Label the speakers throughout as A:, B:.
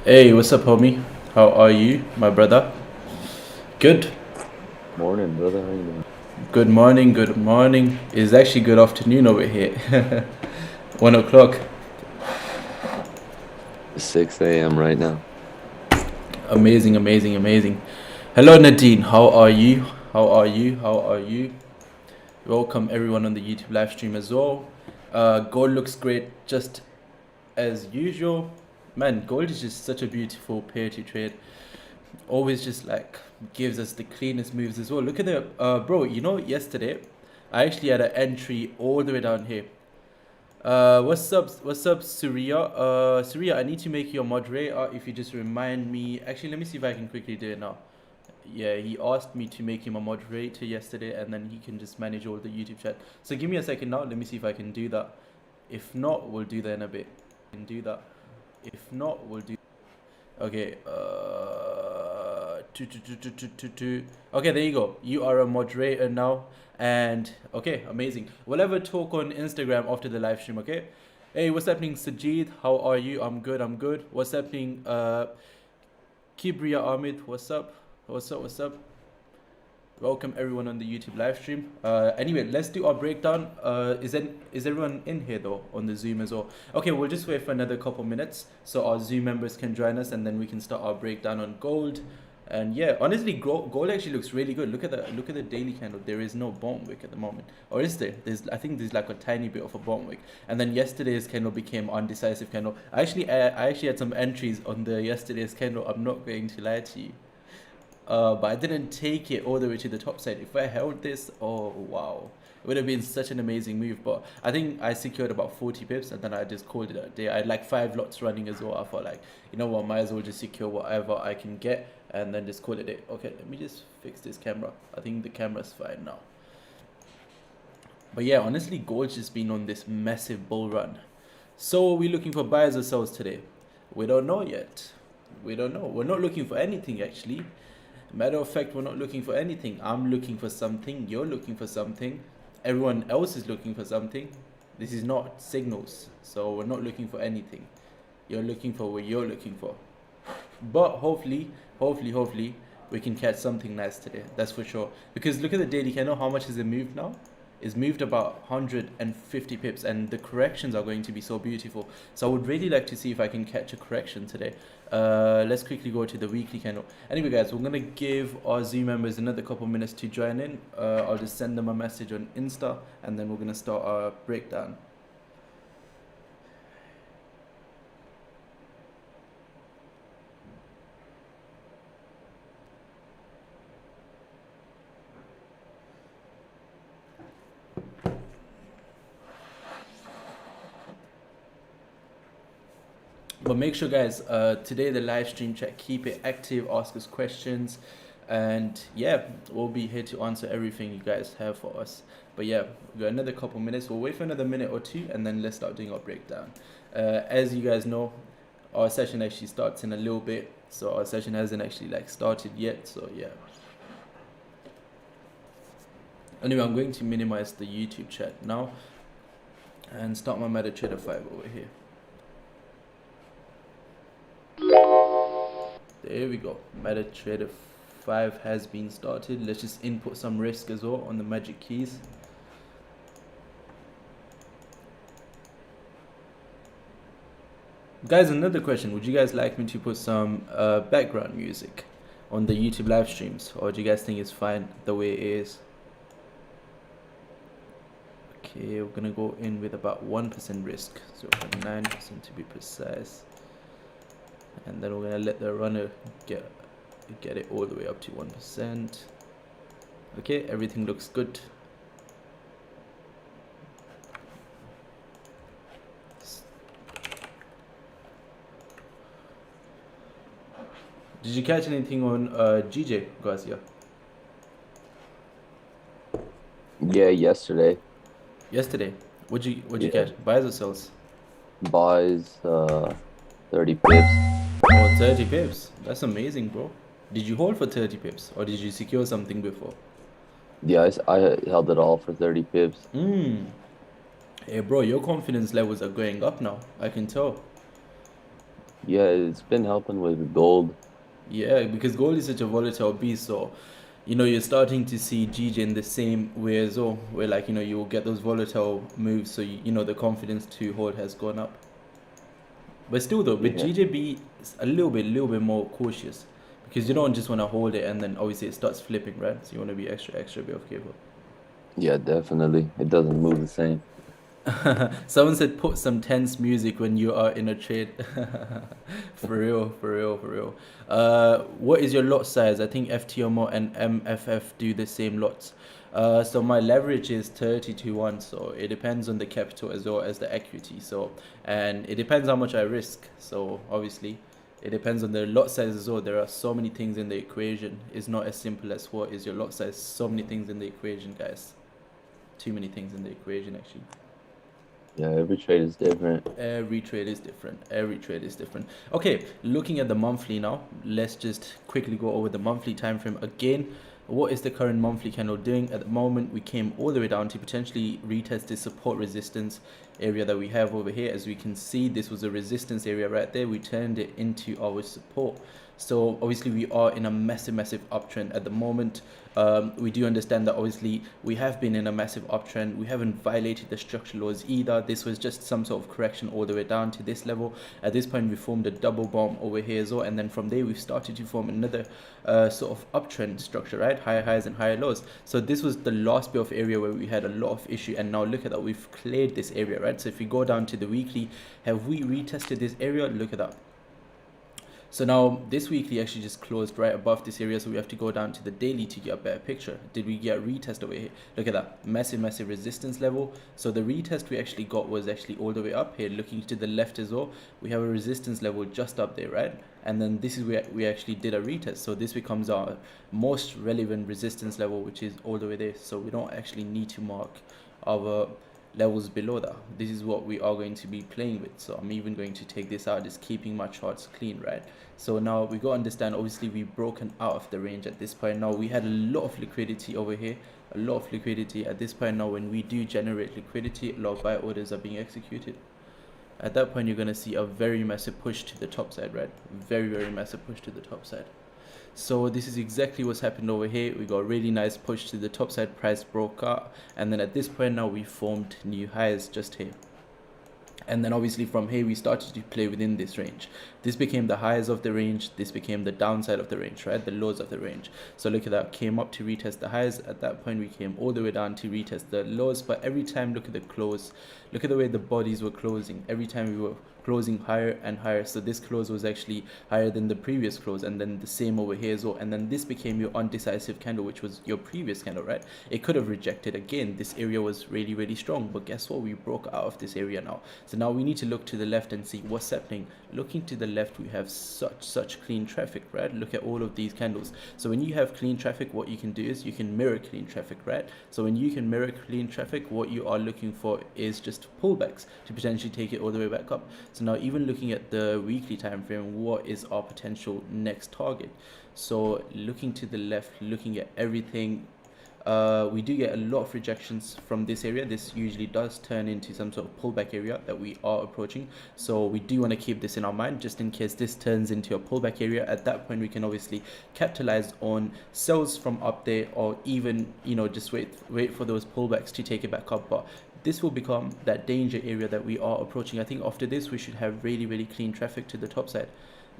A: Hey, what's up, homie? How are you, my brother? Good.
B: Morning, brother. How you doing?
A: Good morning. Good morning. It's actually good afternoon over here. 1 o'clock.
B: It's 6 a.m. right now.
A: Amazing, amazing, amazing. Hello, Nadine. How are you? How are you? How are you? Welcome everyone on the YouTube live stream as well. Gold looks great, just as usual. Man, gold is just such a beautiful pair to trade. Always just like gives us the cleanest moves as well. Look at the bro. You know, yesterday I actually had an entry all the way down here. What's up? What's up, Surya? Surya, I need to make you a moderator. If you just remind me. Actually, let me see if I can quickly do it now. Yeah, he asked me to make him a moderator yesterday, and then he can just manage all the YouTube chat. So give me a second now. Let me see if I can do that. If not, we'll do that in a bit. Can do that. If not, we'll do. Okay. Okay, there you go. You are a moderator now. And okay, amazing. We'll have a talk on Instagram after the live stream, okay? Hey, what's happening, Sajid? How are you? I'm good, I'm good. What's happening, Kibriya Ahmed? What's up? What's up? What's up? Welcome everyone on the YouTube live stream. Anyway, let's do our breakdown. Is everyone in here though on the Zoom as well? Okay, we'll just wait for another couple minutes so our Zoom members can join us, and then we can start our breakdown on gold. And yeah, honestly, gold actually looks really good. Look at the daily candle. There is no bottom wick at the moment, or is there? I think there's like a tiny bit of a bottom wick. And then yesterday's candle became undecisive candle. I actually had some entries on the yesterday's candle. I'm not going to lie to you. But I didn't take it all the way to the top side. If I held this, oh wow, it would have been such an amazing move. But I think I secured about 40 pips, and then I just called it a day. I had like 5 lots running as well. I felt like, you know what, might as well just secure whatever I can get, and then just call it a day. Okay, let me just fix this camera. I think the camera's fine now. But yeah, honestly, gold's just been on this massive bull run. So are we looking for buyers or sells today? We don't know yet. We don't know. We're not looking for anything actually. Matter of fact, we're not looking for anything. I'm looking for something. You're looking for something. Everyone else is looking for something. This is not signals. So we're not looking for anything. You're looking for what you're looking for. But hopefully, we can catch something nice today. That's for sure. Because look at the daily candle. How much has it moved now? It's moved about 150 pips, and the corrections are going to be so beautiful. So I would really like to see if I can catch a correction today. Let's quickly go to the weekly candle. Anyway, guys, we're gonna give our Zoom members another couple minutes to join in. I'll just send them a message on Insta, and then we're gonna start our breakdown. But make sure, guys, today the live stream chat, keep it active, ask us questions, and yeah, we'll be here to answer everything you guys have for us. But yeah, we got another couple minutes. We'll wait for another minute or two, and then let's start doing our breakdown. As you guys know, our session actually starts in a little bit, so our session hasn't actually like started yet. So yeah. Anyway, I'm going to minimize the YouTube chat now and start my MetaTrader 5 over here. There we go. MetaTrader 5 has been started. Let's just input some risk as well on the magic keys. Guys, another question. Would you guys like me to put some background music on the YouTube live streams, or do you guys think it's fine the way it is? Okay, we're gonna go in with about 1% risk, 0.9% to be precise. And then we're gonna let the runner get it all the way up to 1%. Okay, everything looks good. Did you catch anything on GJ Garcia?
B: Yeah, yesterday.
A: Yesterday, what'd you catch? Buys or sells?
B: Buys 30 pips.
A: Oh, 30 pips. That's amazing, bro. Did you hold for 30 pips, or did you secure something before?
B: Yeah, I held it all for 30 pips.
A: Hey, bro, your confidence levels are going up now. I can tell.
B: Yeah, it's been helping with gold.
A: Yeah, because gold is such a volatile beast, so you're starting to see GJ in the same way as well, where like you'll get those volatile moves, so the confidence to hold has gone up. But still though, but
B: Yeah,
A: GJB is a little bit more cautious because you don't just want to hold it and then obviously it starts flipping, right? So you want to be extra bit of careful.
B: yeah, definitely. It doesn't move the same.
A: Someone said put some tense music when you are in a trade. For real, for real, for real. What is your lot size? I think Ftmo and MFF do the same lots. So my leverage is 30 to 1, so it depends on the capital as well as the equity. So, and it depends how much I risk. So obviously, it depends on the lot size as well. There are so many things in the equation. It's not as simple as what is your lot size. So many things in the equation, guys. Too many things in the equation, actually.
B: Yeah, every trade is different.
A: Every trade is different. Every trade is different. Okay, looking at the monthly now, let's just quickly go over the monthly time frame again. What is the current monthly candle doing? At the moment, we came all the way down to potentially retest this support resistance area that we have over here. As we can see, this was a resistance area right there. We turned it into our support. So obviously we are in a massive uptrend at the moment. We do understand that obviously we have been in a massive uptrend. We haven't violated the structural laws either. This was just some sort of correction all the way down to this level. At this point, we formed a double bomb over here as well, and then from there we've started to form another sort of uptrend structure, right? Higher highs and higher lows. So this was the last bit of area where we had a lot of issue, and now look at that, we've cleared this area, right? So if we go down to the weekly, have we retested this area? Look at that. So now this weekly actually just closed right above this area, so we have to go down to the daily to get a better picture. Did we get a retest over here? Look at that, massive resistance level. So the retest we actually got was actually all the way up here. Looking to the left as well, we have a resistance level just up there, right? And then this is where we actually did a retest, so this becomes our most relevant resistance level, which is all the way there. So we don't actually need to mark our levels below that. This is what we are going to be playing with. So I'm even going to take this out, just keeping my charts clean, right? So now we got to understand, obviously we've broken out of the range at this point. Now we had a lot of liquidity over here, a lot of liquidity at this point. Now when we do generate liquidity, a lot of buy orders are being executed. At that point, you're going to see a very massive push to the top side, right? Very massive push to the top side. So this is exactly what's happened over here. We got a really nice push to the top side, price broke out, and then at this point now we formed new highs just here. And then obviously from here we started to play within this range. This became the highs of the range, this became the downside of the range, right? The lows of the range. So look at that, came up to retest the highs. At that point we came all the way down to retest the lows, but every time look at the close, look at the way the bodies were closing. Every time we were closing higher and higher. So this close was actually higher than the previous close, and then the same over here as well. And then this became your undecisive candle, which was your previous candle, right? It could have rejected again. This area was really strong, but guess what? We broke out of this area now. So now we need to look to the left and see what's happening. Looking to the left, we have such clean traffic, right? Look at all of these candles. So when you have clean traffic, what you can do is you can mirror clean traffic, right? So when you can mirror clean traffic, what you are looking for is just pullbacks to potentially take it all the way back up. So now even looking at the weekly time frame, what is our potential next target? So looking to the left, looking at everything, we do get a lot of rejections from this area. This usually does turn into some sort of pullback area that we are approaching. So we do want to keep this in our mind just in case this turns into a pullback area. At that point, we can obviously capitalize on sells from up there, or even, just wait for those pullbacks to take it back up. But this will become that danger area that we are approaching. I think after this, we should have really clean traffic to the top side.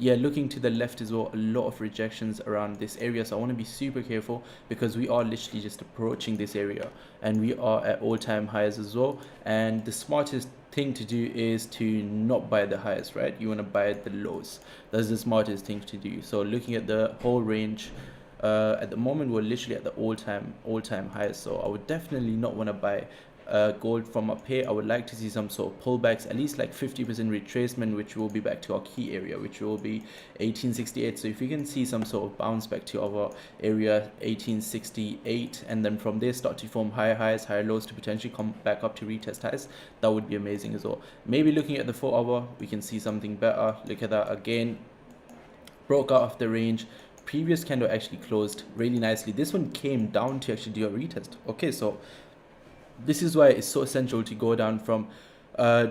A: Yeah, looking to the left as well, a lot of rejections around this area, so I want to be super careful because we are literally just approaching this area and we are at all-time highs as well. And the smartest thing to do is to not buy the highs, right? You want to buy the lows. That's the smartest thing to do. So looking at the whole range, at the moment we're literally at the all-time highs, so I would definitely not want to buy gold from up here. I would like to see some sort of pullbacks, at least like 50% retracement, which will be back to our key area, which will be 1868. So if you can see some sort of bounce back to our area 1868, and then from there start to form higher highs, higher lows to potentially come back up to retest highs, that would be amazing as well. Maybe looking at the 4 hour, we can see something better. Look at that again, broke out of the range. Previous candle actually closed really nicely. This one came down to actually do a retest. Okay, so this is why it's so essential to go down from uh,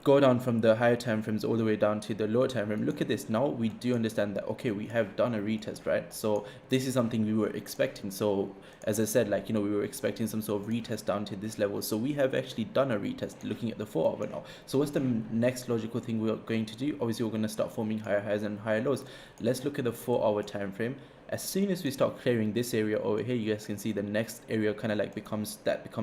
A: go down from the higher time frames all the way down to the lower time frame. Look at this. Now we do understand that, okay, we have done a retest, right? So this is something we were expecting. So as I said, like, we were expecting some sort of retest down to this level. So we have actually done a retest looking at the 4 hour now. So what's the next logical thing we're going to do? Obviously, we're going to start forming higher highs and higher lows. Let's look at the 4 hour time frame. As soon as we start clearing this area over here, you guys can see the next area kind of like becomes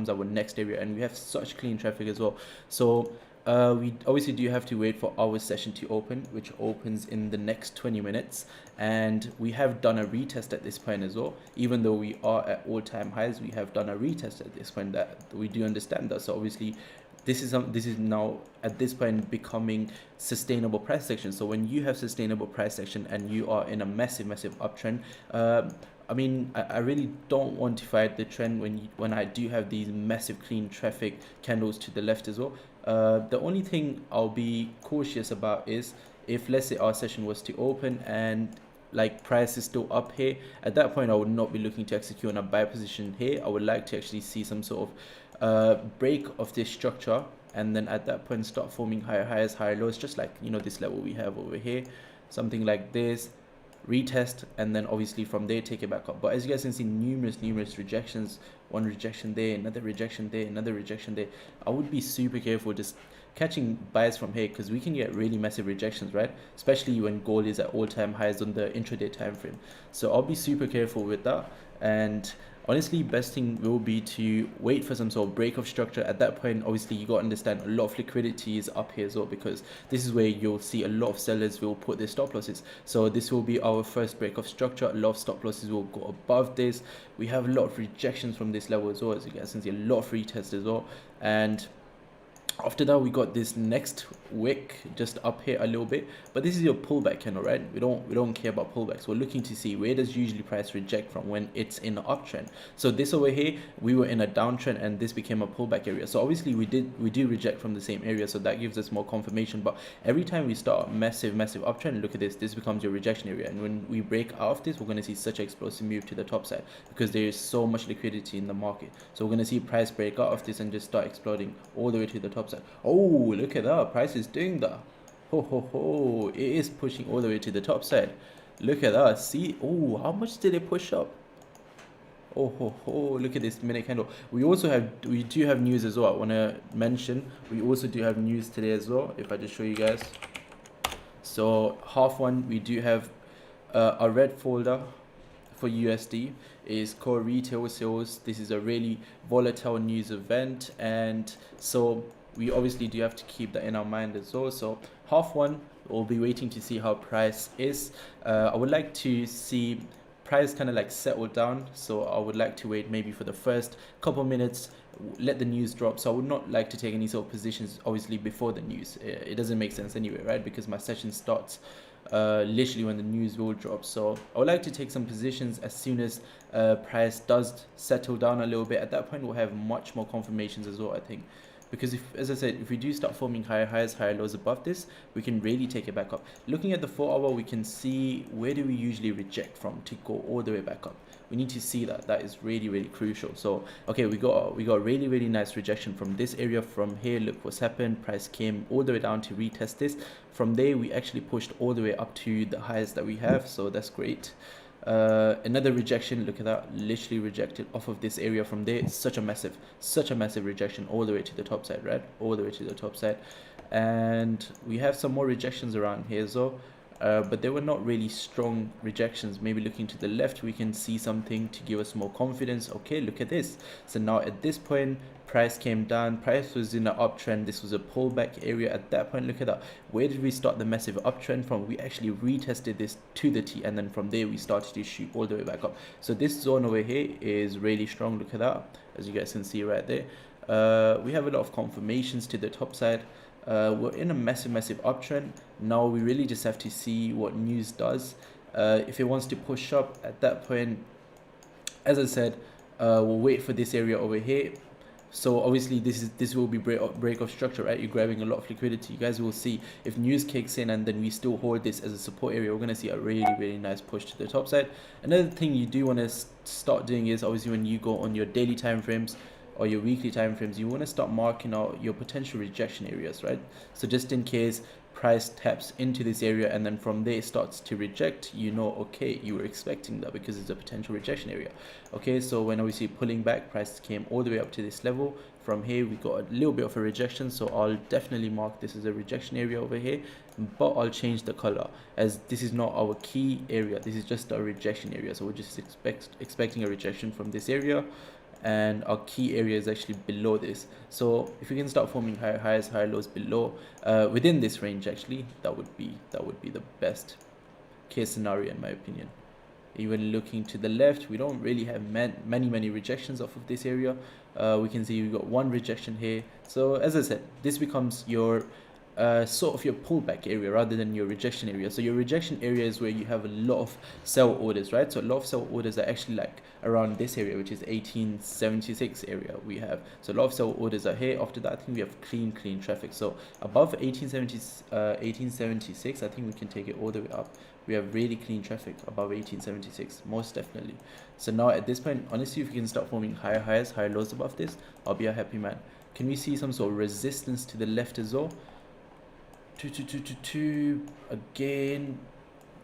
A: our next area, and we have such clean traffic as well. So we obviously do have to wait for our session to open, which opens in the next 20 minutes. And we have done a retest at this point as well. Even though we are at all-time highs, we have done a retest at this point. That we do understand that. So obviously, this is now at this point becoming sustainable price action. So when you have sustainable price action and you are in a massive uptrend, I mean, I really don't want to fight the trend when I do have these massive clean traffic candles to the left as well. The only thing I'll be cautious about is if, let's say, our session was to open and like price is still up here, at that point I would not be looking to execute on a buy position here. I would like to actually see some sort of break of this structure, and then at that point start forming higher highs, higher lows, just like this level we have over here, something like this, retest, and then obviously from there take it back up. But as you guys can see, numerous rejections, one rejection there, another rejection there, another rejection there. I would be super careful just catching buys from here, because we can get really massive rejections, right? Especially when gold is at all-time highs on the intraday time frame. So I'll be super careful with that. And honestly, best thing will be to wait for some sort of break of structure. At that point, obviously, you got to understand a lot of liquidity is up here as well, because this is where you'll see a lot of sellers will put their stop losses. So this will be our first break of structure. A lot of stop losses will go above this. We have a lot of rejections from this level as well, as you guys can see, a lot of retests as well. And after that, we got this next wick just up here a little bit, but this is your pullback candle, right? We don't care about pullbacks. We're looking to see where does usually price reject from when it's in an uptrend. So this over here, we were in a downtrend and this became a pullback area. So obviously we do reject from the same area, so that gives us more confirmation. But every time we start a massive uptrend, look at this becomes your rejection area, and when we break out of this, we're going to see such an explosive move to the top side, because there is so much liquidity in the market. So we're going to see price break out of this and just start exploding all the way to the top side. Oh, look at that, price is doing that. It is pushing all the way to the top side. Look at that. See, oh, how much did it push up? Look at this minute candle. We do have news as well. I want to mention we also do have news today as well, if I just show you guys. So half one, we do have a red folder for USD is core retail sales. This is a really volatile news event, and so we obviously do have to keep that in our mind as well. So half one, we'll be waiting to see how price is. I would like to see price kind of like settle down, so I would like to wait maybe for the first couple minutes, let the news drop. So I would not like to take any sort of positions obviously before the news. It doesn't make sense anyway, right? Because my session starts literally when the news will drop. So I would like to take some positions as soon as price does settle down a little bit. At that point, we'll have much more confirmations as well, I think. Because as I said, if we do start forming higher highs, higher lows above this, we can really take it back up. Looking at the 4 hour, we can see where do we usually reject from to go all the way back up. We need to see that. That is really crucial. So okay, we got really nice rejection from this area. From here, look what's happened. Price came all the way down to retest this. From there, we actually pushed all the way up to the highs that we have. So that's great. Another rejection, look at that, literally rejected off of this area. From there, such a massive rejection all the way to the top side, right? All the way to the top side. And we have some more rejections around here as well, but they were not really strong rejections. Maybe looking to the left, we can see something to give us more confidence. Okay, look at this. So now at this point, price came down, price was in an uptrend, this was a pullback area. At that point, look at that, where did we start the massive uptrend from? We actually retested this to the T, and then from there we started to shoot all the way back up. So this zone over here is really strong. Look at that, as you guys can see right there. We have a lot of confirmations to the top side. We're in a massive uptrend. Now we really just have to see what news does. If it wants to push up, at that point, as I said, we'll wait for this area over here. So obviously this will be break of structure, right? You're grabbing a lot of liquidity. You guys will see if news kicks in and then we still hold this as a support area, we're going to see a really nice push to the top side. Another thing you do want to start doing is obviously when you go on your daily time frames, or your weekly time frames, you want to start marking out your potential rejection areas, right? So just in case price taps into this area and then from there it starts to reject, you know, okay, you were expecting that because it's a potential rejection area. Okay, so when obviously pulling back, price came all the way up to this level. From here we got a little bit of a rejection, so I'll definitely mark this as a rejection area over here, but I'll change the color as this is not our key area, this is just a rejection area. So we're just expecting a rejection from this area, and our key area is actually below this. So if we can start forming higher highs, higher lows below within this range, actually that would be the best case scenario in my opinion. Even looking to the left, we don't really have many rejections off of this area. We can see we got one rejection here. So as I said, this becomes your sort of your pullback area rather than your rejection area. So your rejection area is where you have a lot of sell orders, right? So a lot of sell orders are actually like around this area, which is 1876 area we have. So a lot of sell orders are here. After that, I think we have clean traffic. So above 1876, I think we can take it all the way up. We have really clean traffic above 1876, most definitely. So now at this point, honestly, if we can start forming higher highs, higher lows above this, I'll be a happy man. Can we see some sort of resistance to the left as well? Again,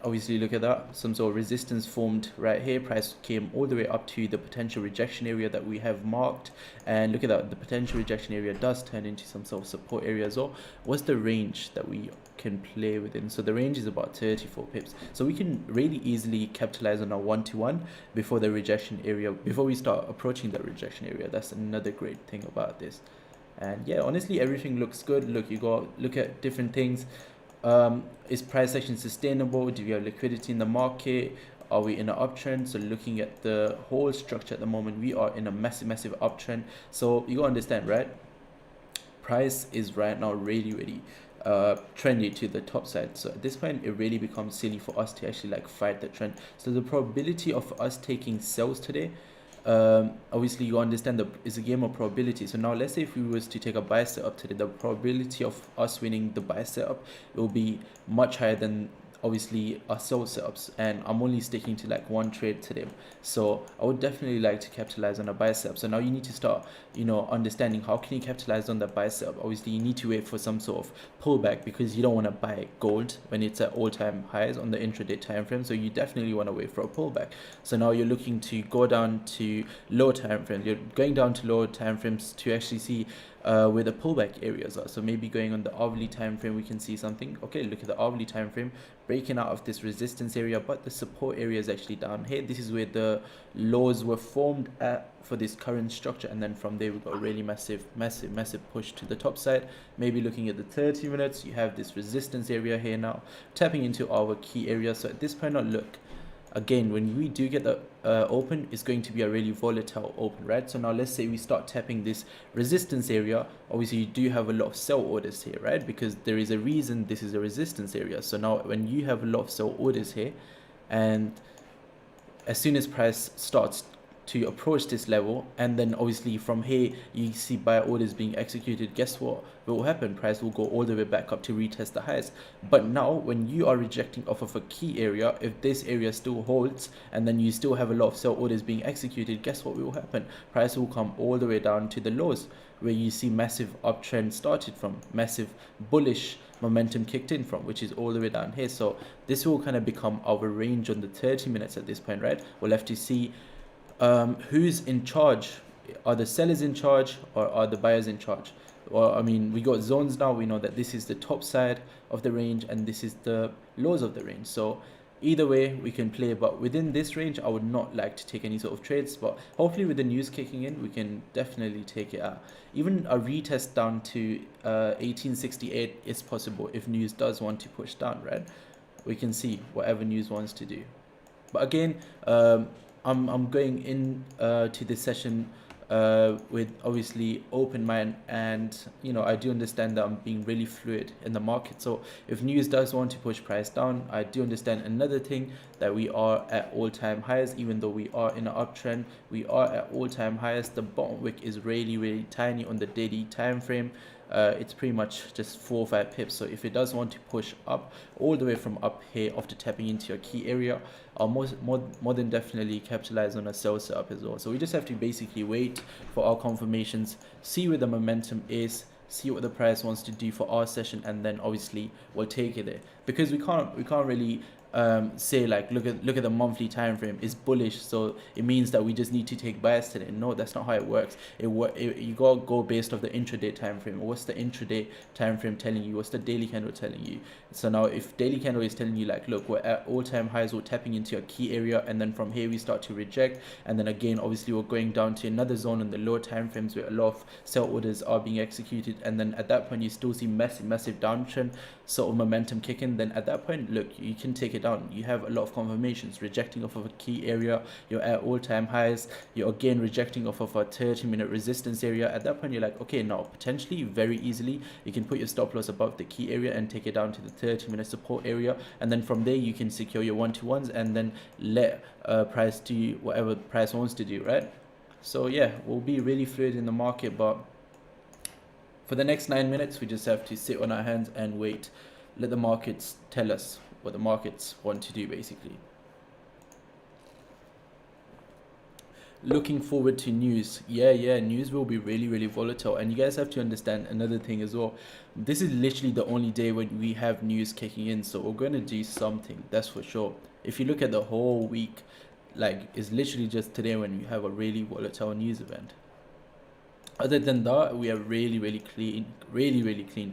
A: obviously look at that, some sort of resistance formed right here. Price came all the way up to the potential rejection area that we have marked, and look at that, the potential rejection area does turn into some sort of support area as well. What's the range that we can play within? So the range is about 34 pips, so we can really easily capitalize on our 1-to-1 before the rejection area, before we start approaching the rejection area. That's another great thing about this. And yeah, honestly, everything looks good. Look, you got look at different things. Is price action sustainable? Do we have liquidity in the market? Are we in an uptrend? So looking at the whole structure at the moment, we are in a massive uptrend. So you gotta understand, right? Price is right now really trendy to the top side. So at this point, it really becomes silly for us to actually like fight the trend. So the probability of us taking sells today, obviously you understand that it's a game of probability. So now let's say if we was to take a buy setup today, the probability of us winning the buy setup will be much higher than obviously our sell setups, and I'm only sticking to like one trade today. So I would definitely like to capitalize on a buy setup. So now you need to start, you know, understanding how can you capitalize on the buy setup. Obviously you need to wait for some sort of pullback because you don't want to buy gold when it's at all-time highs on the intraday time frame. So you definitely want to wait for a pullback. So now you're looking to go down to low time frames. You're going down to low time frames to actually see where the pullback areas are. So maybe going on the hourly time frame, we can see something. Okay, look at the hourly time frame breaking out of this resistance area, but the support area is actually down here. This is where the lows were formed at for this current structure, and then from there we got a really massive push to the top side. Maybe looking at the 30 minutes, you have this resistance area here now tapping into our key area. So at this point, now look again, when we do get the open, it's going to be a really volatile open, right? So now let's say we start tapping this resistance area. Obviously you do have a lot of sell orders here, right? Because there is a reason this is a resistance area. So now when you have a lot of sell orders here, and as soon as price starts to approach this level, and then obviously from here you see buy orders being executed, guess what will happen? Price will go all the way back up to retest the highs. But now when you are rejecting off of a key area, if this area still holds and then you still have a lot of sell orders being executed, guess what will happen? Price will come all the way down to the lows where you see massive uptrend started from, massive bullish momentum kicked in from, which is all the way down here. So this will kind of become our range on the 30 minutes at this point, right? We'll have to see who's in charge. Are the sellers in charge or are the buyers in charge? Well, I mean, we got zones now. We know that this is the top side of the range and this is the lows of the range. So either way we can play, but within this range I would not like to take any sort of trades. But hopefully with the news kicking in, we can definitely take it out. Even a retest down to 1868 is possible if news does want to push down, right? We can see whatever news wants to do. But again, I'm going in to this session with obviously open mind, and you know, I do understand that I'm being really fluid in the market. So if news does want to push price down, I do understand. Another thing that we are at all-time highs. Even though we are in an uptrend, we are at all-time highs. The bottom wick is really tiny on the daily time frame. It's pretty much just 4 or 5 pips. So if it does want to push up all the way from up here after tapping into your key area, I'll more than definitely capitalize on a sell setup as well. So we just have to basically wait for our confirmations, see where the momentum is, see what the price wants to do for our session, and then obviously we'll take it there, because we can't really say like look at the monthly time frame is bullish, so it means that we just need to take bias today. No, that's not how it works. You gotta go based off the intraday time frame. What's the intraday time frame telling you? What's the daily candle telling you? So now if daily candle is telling you like, look, we're at all-time highs, we're tapping into a key area, and then from here we start to reject, and then again obviously we're going down to another zone in the lower time frames where a lot of sell orders are being executed, and then at that point you still see massive downtrend sort of momentum kicking, then at that point, look, you can take it down. You have a lot of confirmations rejecting off of a key area, you're at all-time highs, you're again rejecting off of a 30-minute resistance area. At that point you're like, okay, now potentially very easily you can put your stop loss above the key area and take it down to the 30-minute support area, and then from there you can secure your 1-to-1s and then let price do whatever price wants to do, right? So yeah, we'll be really fluid in the market, but for the next 9 minutes we just have to sit on our hands and wait, let the markets tell us what the markets want to do basically. Looking forward to news. Yeah, news will be really volatile, and you guys have to understand another thing as well. This is literally the only day when we have news kicking in, so we're going to do something, that's for sure. If you look at the whole week, like, it's literally just today when we have a really volatile news event. Other than that, we have really clean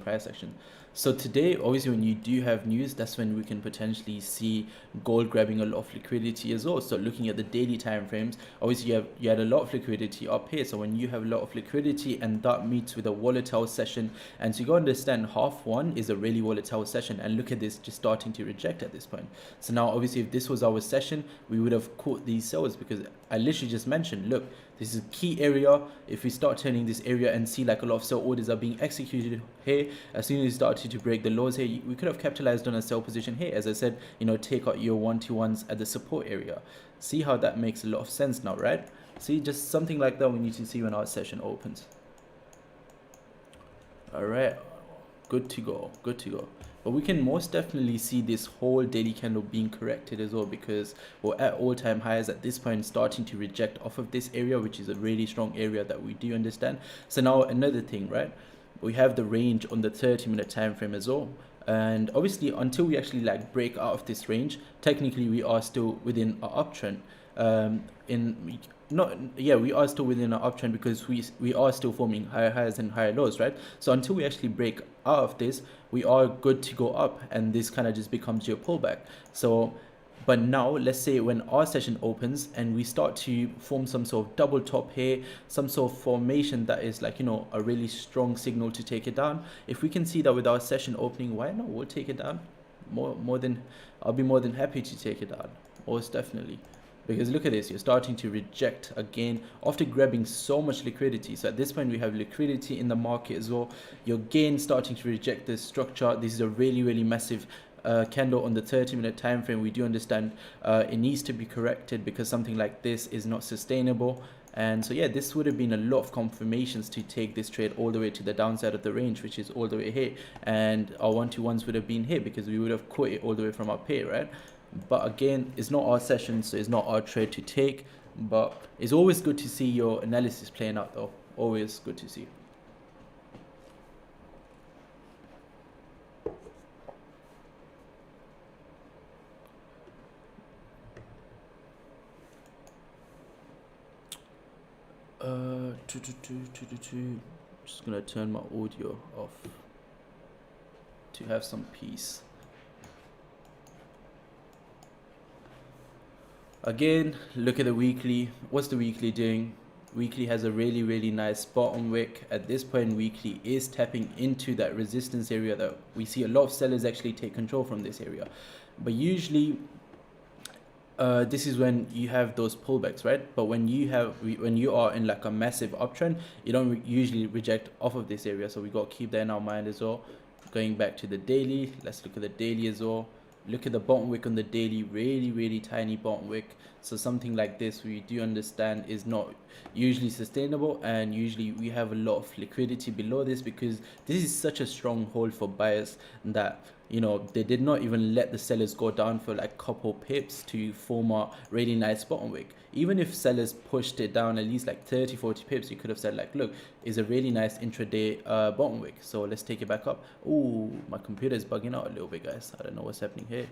A: price action. So today, obviously, when you do have news, that's when we can potentially see gold grabbing a lot of liquidity as well. So looking at the daily time frames, obviously you had a lot of liquidity up here. So when you have a lot of liquidity and that meets with a volatile session, and so you gotta understand half one is a really volatile session, and look at this just starting to reject at this point. So now obviously if this was our session, we would have caught these sells, because I literally just mentioned, look, this is a key area. If we start turning this area and see like a lot of sell orders are being executed here, as soon as you started to break the lows here, we could have capitalized on a sell position here. As I said, you know, take out your 1-to-1s at the support area. See how that makes a lot of sense now, right? See, just something like that we need to see when our session opens. All right, good to go. But we can most definitely see this whole daily candle being corrected as well, because we're at all-time highs at this point, starting to reject off of this area, which is a really strong area that we do understand. So now another thing, right? We have the range on the 30-minute time frame as well. And obviously until we actually like break out of this range, technically we are still within our uptrend. We are still within our uptrend, because we are still forming higher highs and higher lows, right? So until we actually break out of this, we are good to go up, and this kind of just becomes your pullback. So but now let's say when our session opens and we start to form some sort of double top here, some sort of formation that is like, you know, a really strong signal to take it down. If we can see that with our session opening, why not? We'll take it down. I'll be more than happy to take it down, most definitely. Because look at this, you're starting to reject again after grabbing so much liquidity. So at this point we have liquidity in the market as well. You're again starting to reject this structure. This is a really massive candle on the 30-minute time frame. We do understand it needs to be corrected, because something like this is not sustainable. And so yeah, this would have been a lot of confirmations to take this trade all the way to the downside of the range, which is all the way here, and our 1-to-1s would have been here, because we would have caught it all the way from up here, right? But again, it's not our session, so it's not our trade to take. But it's always good to see your analysis playing out though. Always good to see. Just gonna turn my audio off to have some peace. Again, look at the weekly. What's the weekly doing? Weekly has a really nice bottom wick. At this point, weekly is tapping into that resistance area that we see a lot of sellers actually take control from this area. But usually this is when you have those pullbacks, right? But when you are in like a massive uptrend, you don't usually reject off of this area. So we got to keep that in our mind as well. Going back to the daily, let's look at the daily as well. Look at the bottom wick on the daily, really tiny bottom wick. So something like this, we do understand, is not usually sustainable, and usually we have a lot of liquidity below this, because this is such a strong hold for buyers that, you know, they did not even let the sellers go down for like couple pips to form a really nice bottom wick. Even if sellers pushed it down at least like 30-40 pips, you could have said like, look, is a really nice intraday bottom wick. So let's take it back up. Oh, my computer is bugging out a little bit, guys. I don't know what's happening here.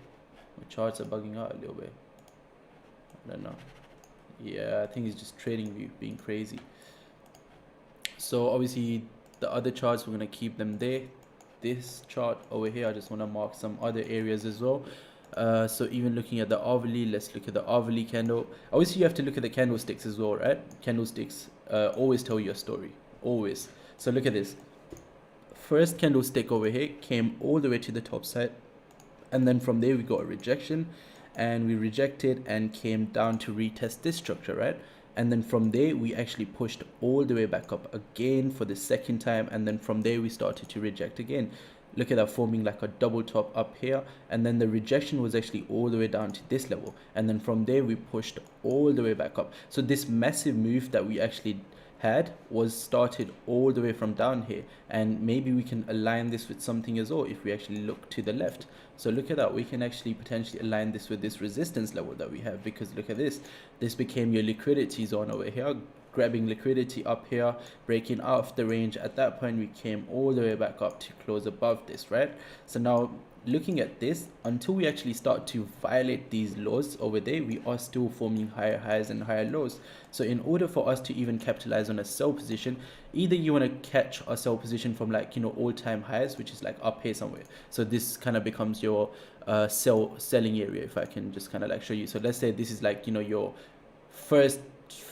A: My charts are bugging out a little bit. I don't know. Yeah, I think it's just trading view being crazy. So obviously the other charts, we're going to keep them there. This chart over here, I just want to mark some other areas as well. So even looking at the hourly, let's look at the hourly candle. Obviously you have to look at the candlesticks as well, right? Candlesticks always tell you a story, always. So look at this. First candlestick over here came all the way to the top side, and then from there we got a rejection, and we rejected and came down to retest this structure, right? And then from there we actually pushed all the way back up again for the second time, and then from there we started to reject again. Look at that, forming like a double top up here, and then the rejection was actually all the way down to this level, and then from there we pushed all the way back up. So this massive move that we actually had was started all the way from down here, and maybe we can align this with something as well if we actually look to the left. So look at that, we can actually potentially align this with this resistance level that we have, because look at this, this became your liquidity zone over here, grabbing liquidity up here, breaking out of the range. At that point we came all the way back up to close above this, right? So now looking at this, until we actually start to violate these lows over there, we are still forming higher highs and higher lows. So in order for us to even capitalize on a sell position, either you want to catch a sell position from like, you know, all-time highs, which is like up here somewhere. So this kind of becomes your selling area, if I can just kind of like show you. So let's say this is like, you know, your first,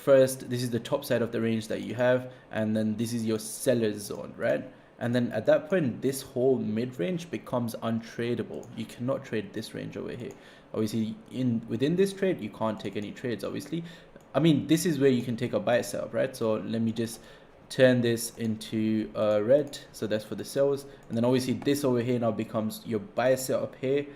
A: this is the top side of the range that you have, and then this is your seller's zone, right? And then at that point, this whole mid-range becomes untradeable. You cannot trade this range over here. Obviously, within this trade, you can't take any trades, obviously. I mean, this is where you can take a buy setup, right? So let me just turn this into red. So that's for the sells. And then obviously this over here now becomes your buy setup here.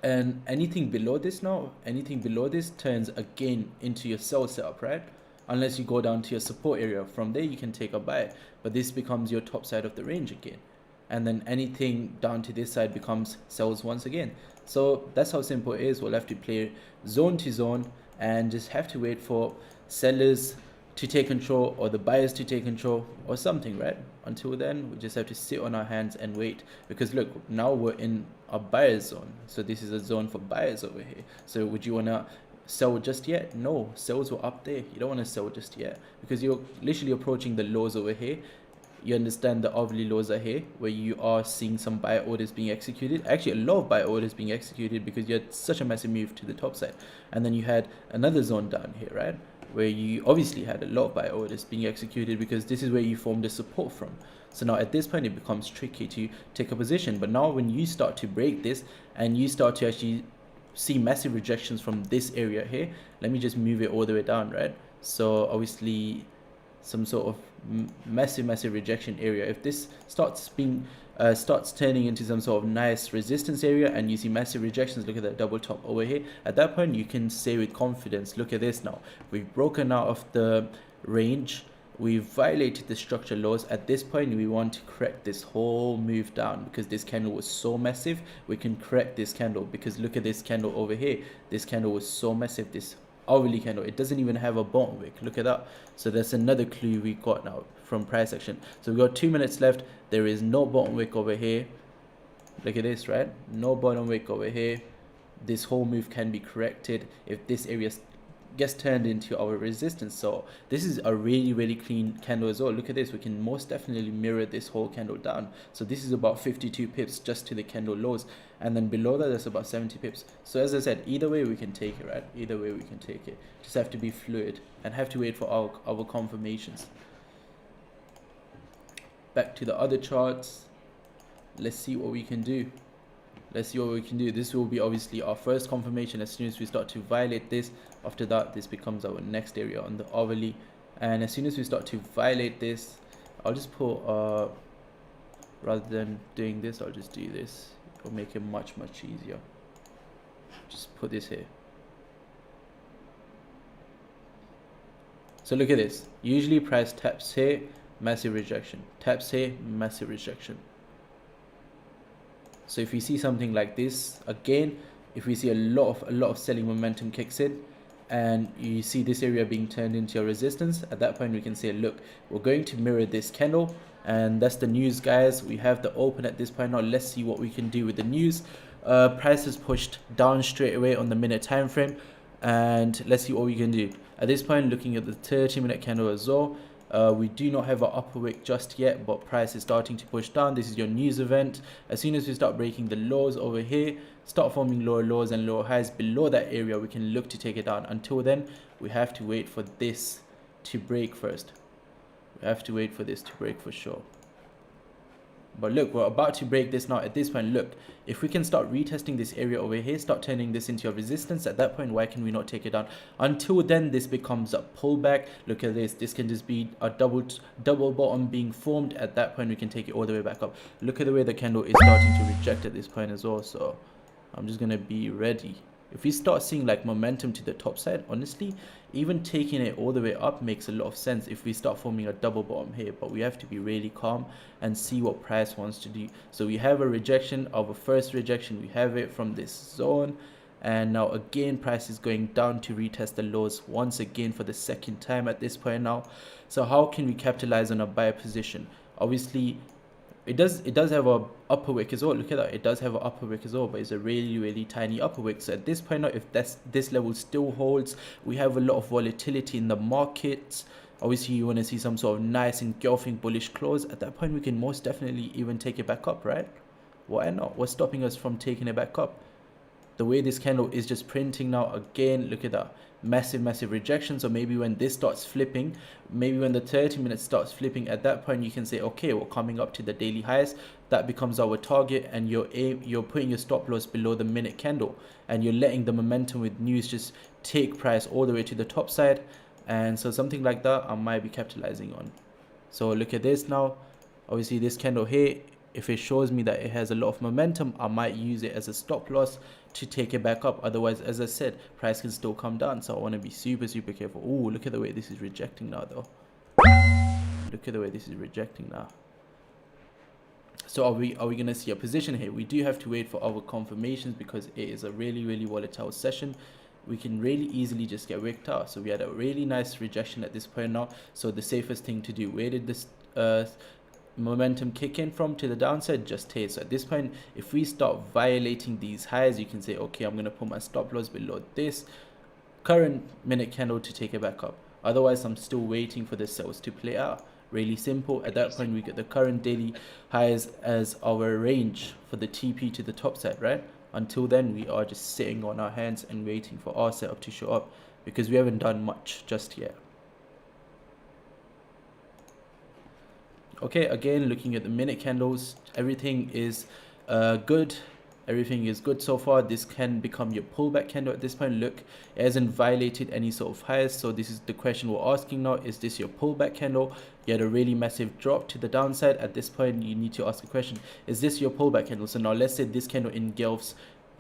A: And anything below this now, anything below this turns again into your sell setup, right? Unless you go down to your support area. From there you can take a buy, but this becomes your top side of the range again, and then anything down to this side becomes sells once again. So that's how simple it is. We'll have to play zone to zone and just have to wait for sellers to take control or the buyers to take control or something, right? Until then we just have to sit on our hands and wait, because look, now we're in a buyer's zone. So this is a zone for buyers over here. So would you want to sell just yet? No, sells were up there. You don't want to sell just yet, because you're literally approaching the lows over here. You understand the hourly lows are here, where you are seeing some buy orders being executed. Actually, a lot of buy orders being executed, because you had such a massive move to the top side. And then you had another zone down here, right, where you obviously had a lot of buy orders being executed, because this is where you formed the support from. So now at this point it becomes tricky to take a position. But now when you start to break this and you start to actually see massive rejections from this area here, let me just move it all the way down, right? So obviously some sort of massive rejection area, if this starts being starts turning into some sort of nice resistance area and you see massive rejections, look at that double top over here, at that point you can say with confidence, look at this now, we've broken out of the range, we've violated the structure lows. At this point we want to correct this whole move down, because this candle was so massive. We can correct this candle, because look at this candle over here, this candle was so massive, this hourly candle, it doesn't even have a bottom wick. Look at that. So that's another clue we got now from price action. So we've got 2 minutes left. There is no bottom wick over here. Look at this, right? No bottom wick over here. This whole move can be corrected if this area gets turned into our resistance. So this is a really clean candle as well. Look at this, we can most definitely mirror this whole candle down. So this is about 52 pips just to the candle lows, and then below that that's about 70 pips. So as I said, either way we can take it, right? Either way we can take it. Just have to be fluid and have to wait for our confirmations. Back to the other charts, let's see what we can do. Let's see what we can do. This will be obviously our first confirmation. As soon as we start to violate this, after that this becomes our next area on the hourly. And as soon as we start to violate this, I'll just put rather than doing this, I'll just do this. It'll make it much easier. Just put this here. So look at this. Usually price taps here, massive rejection. Taps here, massive rejection. So if we see something like this again, if we see a lot of selling momentum kicks in, and you see this area being turned into a resistance, at that point we can say, look, we're going to mirror this candle, and that's the news, guys. We have the open at this point now. Let's see what we can do with the news. Price is pushed down straight away on the minute time frame, and let's see what we can do. At this point, looking at the 30-minute candle as well, we do not have an upper wick just yet, but price is starting to push down. This is your news event. As soon as we start breaking the lows over here, start forming lower lows and lower highs below that area, we can look to take it down. Until then, we have to wait for this to break first. We have to wait for this to break for sure. But look, we're about to break this now. At this point, look, if we can start retesting this area over here, start turning this into a resistance, at that point, why can we not take it down? Until then, this becomes a pullback. Look at this. This can just be a double bottom being formed. At that point, we can take it all the way back up. Look at the way the candle is starting to reject at this point as well. So I'm just going to be ready. If we start seeing like momentum to the top side, honestly, even taking it all the way up makes a lot of sense if we start forming a double bottom here. But we have to be really calm and see what price wants to do. So we have a rejection of a first rejection. We have it from this zone. And now again, price is going down to retest the lows once again for the second time at this point now. So how can we capitalize on a buyer position? Obviously, it does have a upper wick as well. Look at that, it does have an upper wick as well, but it's a really tiny upper wick. So at this point now, if this level still holds, we have a lot of volatility in the market. Obviously you want to see some sort of nice engulfing bullish close. At that point we can most definitely even take it back up, right? Why not? What's stopping us from taking it back up? The way this candle is just printing now, again, look at that, massive rejection. So maybe when this starts flipping, maybe when the 30 minutes starts flipping, at that point you can say, okay, we're coming up to the daily highs. That becomes our target, and you're putting your stop loss below the minute candle, and you're letting the momentum with news just take price all the way to the top side. And so something like that I might be capitalizing on. So look at this now. Obviously this candle here, if it shows me that it has a lot of momentum, I might use it as a stop loss to take it back up. Otherwise, as I said, price can still come down. So I want to be super careful. Oh, look at the way this is rejecting now though. Look at the way this is rejecting now. So are we going to see a position here? We do have to wait for our confirmations because it is a really volatile session. We can really easily just get wicked out. So we had a really nice rejection at this point now. So the safest thing to do, where did this momentum kick in from to the downside? Just here. So at this point, if we start violating these highs, you can say, okay, I'm going to put my stop loss below this current minute candle to take it back up. Otherwise, I'm still waiting for the sales to play out. Really simple. At that point, we get the current daily highs as our range for the TP to the top side, right? Until then, we are just sitting on our hands and waiting for our setup to show up because we haven't done much just yet. Okay, again, looking at the minute candles, everything is good. Everything is good so far. This can become your pullback candle at this point. Look, it hasn't violated any sort of highs. So this is the question we're asking now. Is this your pullback candle? You had a really massive drop to the downside. At this point, you need to ask a question. Is this your pullback candle? So now let's say this candle engulfs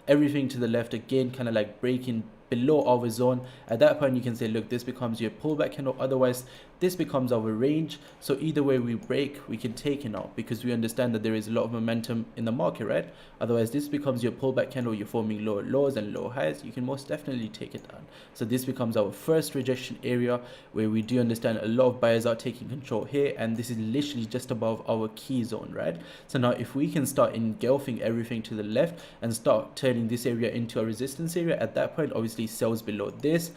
A: everything to the left again, kind of like breaking below our zone. At that point, you can say, look, this becomes your pullback candle. Otherwise, this becomes our range. So either way we break, we can take it out because we understand that there is a lot of momentum in the market, right? Otherwise, this becomes your pullback candle. You're forming lower lows and lower highs. You can most definitely take it down. So this becomes our first rejection area where we do understand a lot of buyers are taking control here. And this is literally just above our key zone, right? So now if we can start engulfing everything to the left and start turning this area into a resistance area, at that point, obviously sells below this.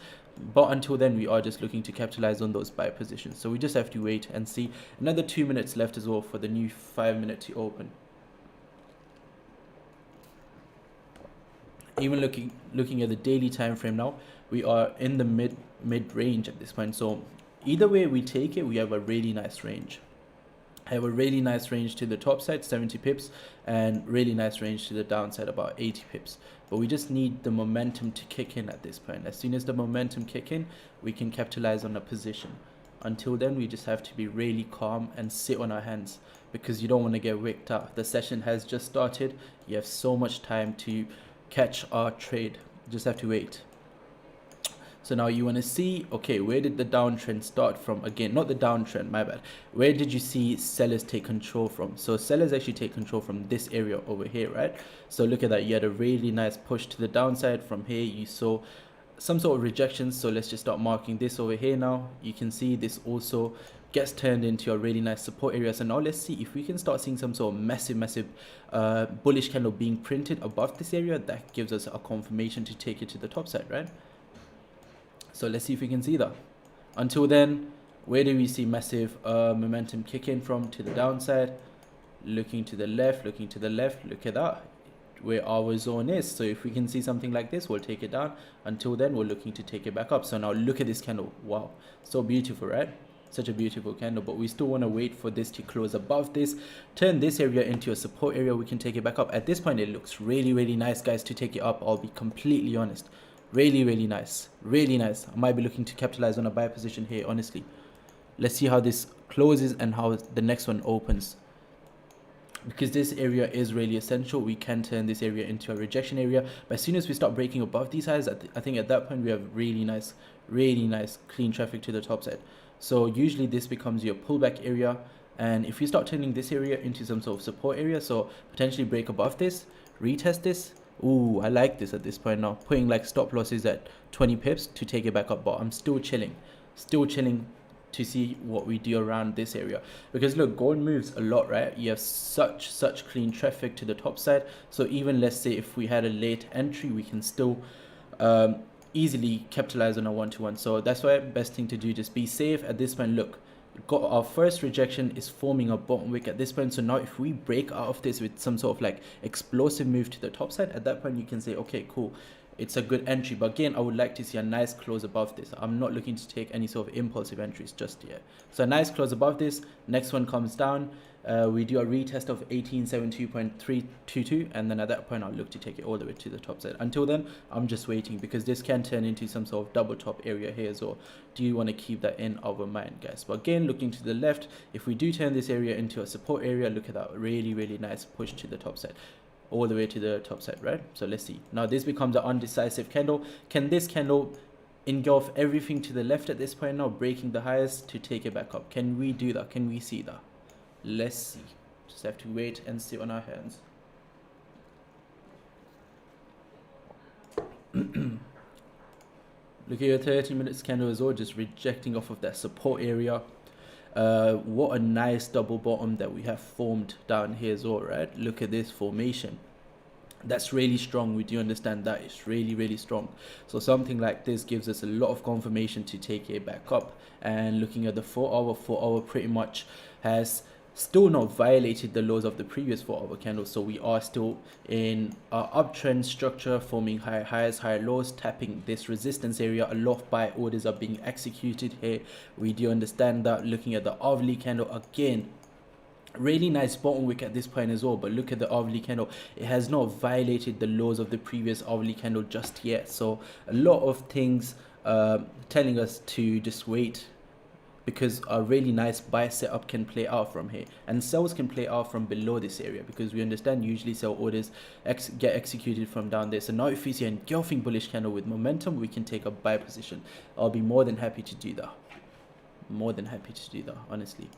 A: But until then, we are just looking to capitalize on those buy positions. So we just have to wait and see. Another 2 minutes left as well for the new 5 minute to open. Even looking at the daily time frame now, we are in the mid range at this point. So either way we take it, we have a really nice range. I have a really nice range to the top side, 70 pips, and really nice range to the downside, about 80 pips. But we just need the momentum to kick in at this point. As soon as the momentum kick in, we can capitalize on a position. Until then, we just have to be really calm and sit on our hands because you don't want to get wicked out. The session has just started. You have so much time to catch our trade. Just have to wait. So now you want to see, okay, where did the downtrend start from? Again, not the downtrend, my bad. Where did you see sellers take control from? So sellers actually take control from this area over here, right? So look at that. You had a really nice push to the downside. From here, you saw some sort of rejection. So let's just start marking this over here now. You can see this also gets turned into a really nice support area. So now let's see if we can start seeing some sort of massive bullish candle being printed above this area. That gives us a confirmation to take it to the top side, right? So let's see if we can see that. Until then, where do we see massive momentum kick in from? To the downside, looking to the left, look at that, where our zone is. So if we can see something like this, we'll take it down. Until then, we're looking to take it back up. So now look at this candle. Wow, so beautiful, right? Such a beautiful candle, but we still want to wait for this to close above this, turn this area into a support area. We can take it back up. At this point, it looks really nice, guys, to take it up. I'll be completely honest. Really nice, really nice. I might be looking to capitalize on a buy position here, honestly. Let's see how this closes and how the next one opens, because this area is really essential. We can turn this area into a rejection area, but as soon as we start breaking above these highs, I think at that point we have really nice clean traffic to the top side. So usually this becomes your pullback area, and if you start turning this area into some sort of support area, so potentially break above this, retest this. Ooh, I like this at this point now, putting like stop losses at 20 pips to take it back up, but I'm still chilling to see what we do around this area, because look, gold moves a lot, right? You have such clean traffic to the top side. So even let's say if we had a late entry, we can still easily capitalize on a 1-to-1. So that's why best thing to do, just be safe at this point. Look, got our first rejection is forming a bottom wick at this point. So now if we break out of this with some sort of like explosive move to the top side, at that point you can say, okay, cool, it's a good entry. But again, I would like to see a nice close above this. I'm not looking to take any sort of impulsive entries just yet. So a nice close above this. Next one comes down. We do a retest of 1872.322, and then at that point I'll look to take it all the way to the top side. Until then, I'm just waiting, because this can turn into some sort of double top area here as well. Do you want to keep that in our mind, guys? But again, looking to the left, if we do turn this area into a support area, look at that really nice push to the top side, all the way to the top side, right? So let's see. Now this becomes an undecisive candle. Can this candle engulf everything to the left at this point now, breaking the highest to take it back up? Can we do that? Can we see that? Let's see. Just have to wait and see on our hands. Look at your 30 minutes candle as well, just rejecting off of that support area. What a nice double bottom that we have formed down here as well, right? Look at this formation. That's really strong. We do understand that it's really strong. So something like this gives us a lot of confirmation to take it back up. And looking at the 4 hour pretty much has still not violated the lows of the previous 4 hour candle. So we are still in our uptrend structure, forming higher highs, higher lows, tapping this resistance area. A lot of buy orders are being executed here. We do understand that. Looking at the hourly candle again, really nice bottom wick at this point as well. But look at the hourly candle, it has not violated the lows of the previous hourly candle just yet. So a lot of things telling us to just wait, because a really nice buy setup can play out from here, and sells can play out from below this area, because we understand usually sell orders get executed from down there. So now if we see an engulfing bullish candle with momentum, we can take a buy position. I'll be more than happy to do that. More than happy to do that, honestly.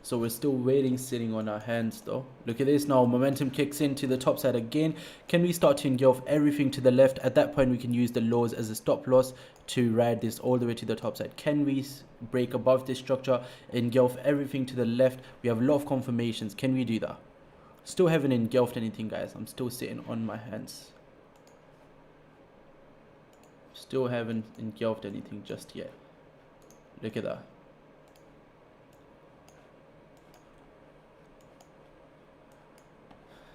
A: So we're still waiting, sitting on our hands though. Look at this now, momentum kicks into the top side again. Can we start to engulf everything to the left? At that point, we can use the lows as a stop loss to ride this all the way to the top side. Can we break above this structure, engulf everything to the left? We have a lot of confirmations. Can we do that? Still haven't engulfed anything, guys. I'm still sitting on my hands. Still haven't engulfed anything just yet. Look at that.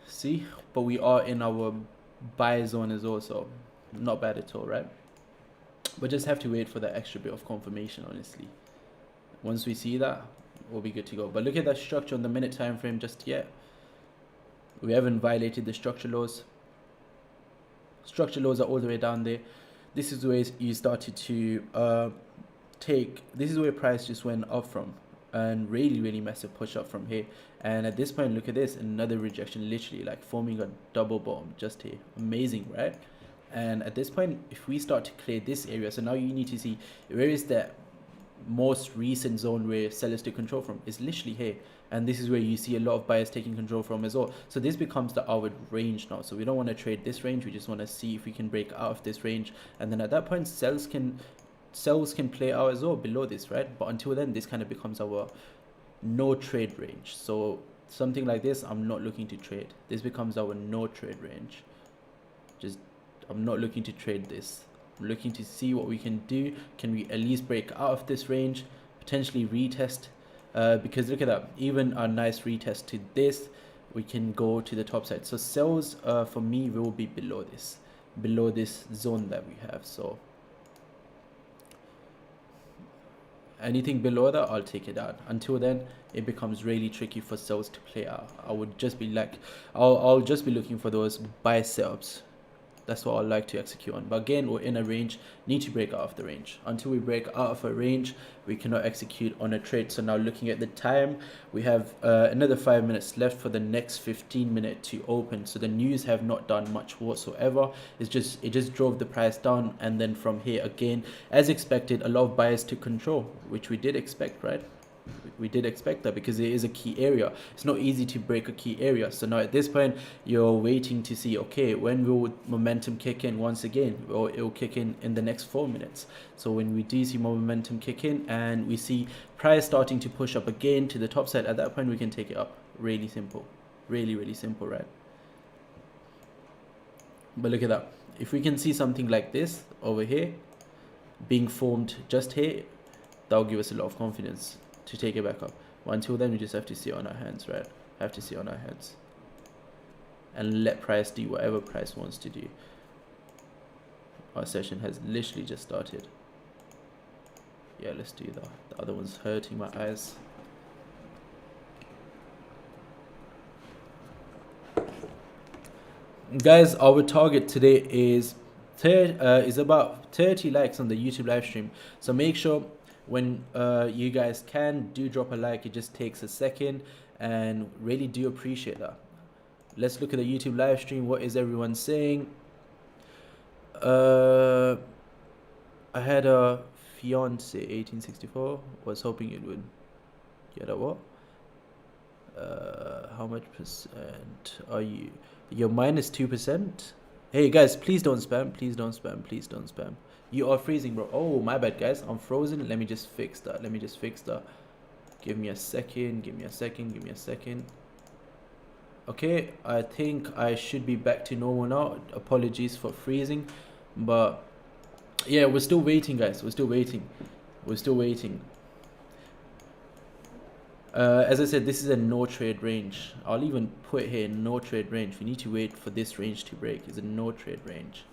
A: See, but we are in our buy zone as well, so not bad at all, right? But just have to wait for that extra bit of confirmation, honestly. Once we see that, we'll be good to go. But look at that structure on the minute time frame just yet. We haven't violated the structure laws. Structure laws are all the way down there. This is where you started to this is where price just went up from, and really massive push up from here. And at this point, look at this, another rejection, literally like forming a double bottom just here. Amazing, right? And at this point, if we start to clear this area, so now you need to see where is that most recent zone where sellers take control from. Is literally here, and this is where you see a lot of buyers taking control from as well. So this becomes the hourly range now. So we don't want to trade this range, we just want to see if we can break out of this range, and then at that point sells can play out as well below this, right? But until then, this kind of becomes our no trade range. So something like this, I'm not looking to trade. This becomes our no trade range. I'm not looking to trade this. I'm looking to see what we can do. Can we at least break out of this range, potentially retest? Because look at that, even a nice retest to this, we can go to the top side. So sells for me will be below this zone that we have. So anything below that, I'll take it out. Until then, it becomes really tricky for sells to play out. I would just be like, I'll just be looking for those buy setups. That's what I like to execute on. But again, we're in a range, need to break out of the range. Until we break out of a range, we cannot execute on a trade. So now looking at the time, we have another 5 minutes left for the next 15 minute to open. So the news have not done much whatsoever. It just drove the price down, and then from here again, as expected, a lot of buyers took control, which we did expect, right? We did expect that because it is a key area. It's not easy to break a key area. So now at this point, you're waiting to see, okay, when will momentum kick in once again? Well, it will kick in the next 4 minutes. So when we do see more momentum kick in and we see price starting to push up again to the top side, at that point we can take it up. Really simple, really simple, right? But look at that. If we can see something like this over here being formed just here, that will give us a lot of confidence to take it back up. But until then, we just have to sit on our hands, right? Have to sit on our hands and let price do whatever price wants to do. Our session has literally just started. Yeah, let's do that. The other one's hurting my eyes. Guys, our target today is about 30 likes on the YouTube live stream. So make sure when you guys can drop a like. It just takes a second, and really do appreciate that. Let's look at the YouTube live stream. What is everyone saying? I had a fiance 1864, was hoping it would get a what? How much percent are you? You're minus 2%. Hey guys, please don't spam, please don't spam. You are freezing, bro. Oh, my bad, guys. I'm frozen. Let me just fix that. Give me a second. Okay, I think I should be back to normal now. Apologies for freezing. But yeah, we're still waiting, guys. We're still waiting. As I said, this is a no trade range. I'll even put here no trade range. We need to wait for this range to break. It's a no trade range.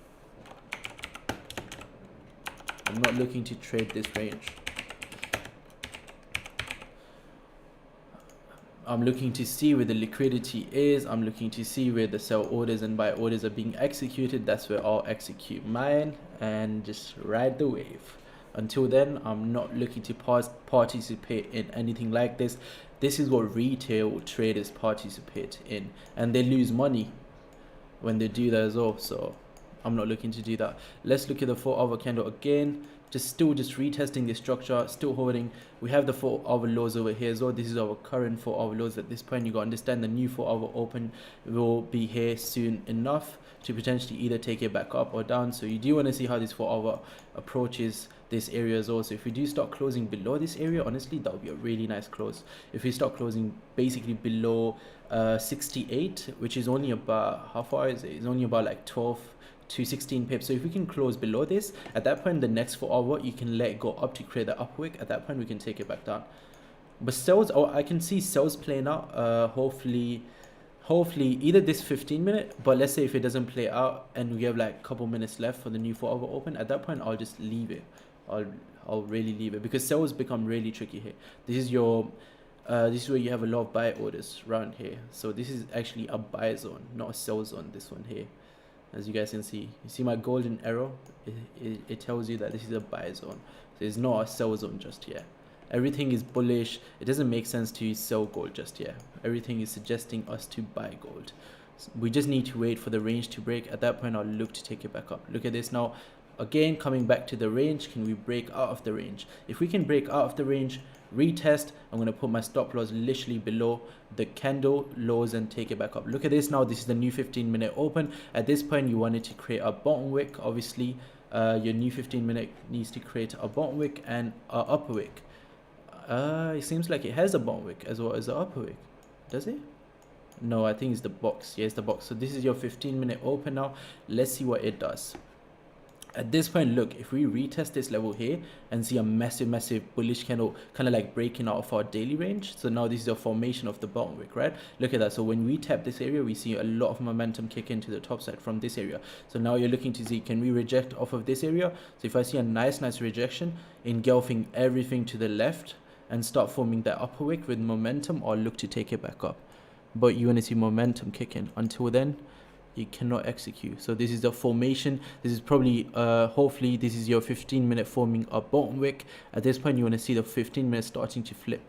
A: I'm not looking to trade this range. I'm looking to see where the liquidity is. I'm looking to see where the sell orders and buy orders are being executed. That's where I'll execute mine and just ride the wave. Until then, I'm not looking to participate in anything like this. This is what retail traders participate in, and they lose money when they do that as well. So I'm not looking to do that. Let's look at the 4-hour candle again. Just retesting the structure, still holding. We have the 4-hour lows over here as well. This is our current 4-hour lows. At this point, you got to understand the new 4-hour open will be here soon enough to potentially either take it back up or down. So you do want to see how this 4-hour approaches this area as well. So if we do start closing below this area, honestly, that would be a really nice close. If we start closing basically below 68, which is only about, how far is it? It's only about like 12 to 16 pips. So if we can close below this, at that point, the next 4-hour, you can let it go up to create the upwick. At that point, we can take it back down. But sells, I can see sells playing out. Hopefully either this 15-minute, but let's say if it doesn't play out and we have like a couple minutes left for the new 4-hour open, at that point, I'll just leave it. I'll really leave it, because sells become really tricky here. This is your This is where you have a lot of buy orders around here. So this is actually a buy zone, not a sell zone, this one here. As you guys can see, you see my golden arrow? It tells you that this is a buy zone. So it's not a sell zone just yet. Everything is bullish. It doesn't make sense to sell gold just yet. Everything is suggesting us to buy gold. So we just need to wait for the range to break. At that point, I'll look to take it back up. Look at this now. Again, coming back to the range, can we break out of the range? If we can break out of the range, retest, I'm going to put my stop loss literally below the candle lows and take it back up. Look at this now. This is the new 15-minute open. At this point, you wanted to create a bottom wick. Obviously, your new 15-minute needs to create a bottom wick and a upper wick. It seems like it has a bottom wick as well as an upper wick. Does it? No, I think it's the box. Yeah, it's the box. So this is your 15-minute open now. Let's see what it does. At this point, look, if we retest this level here and see a massive bullish candle kind of like breaking out of our daily range. So now this is a formation of the bottom wick, right? Look at that. So when we tap this area, we see a lot of momentum kick into the top side from this area. So now you're looking to see, can we reject off of this area? So if I see a nice rejection, engulfing everything to the left and start forming that upper wick with momentum, or look to take it back up. But you want to see momentum kick in. Until then, you cannot execute. So this is the formation. This is probably hopefully this is your 15-minute forming a bottom wick. At this point, you want to see the 15 minutes starting to flip.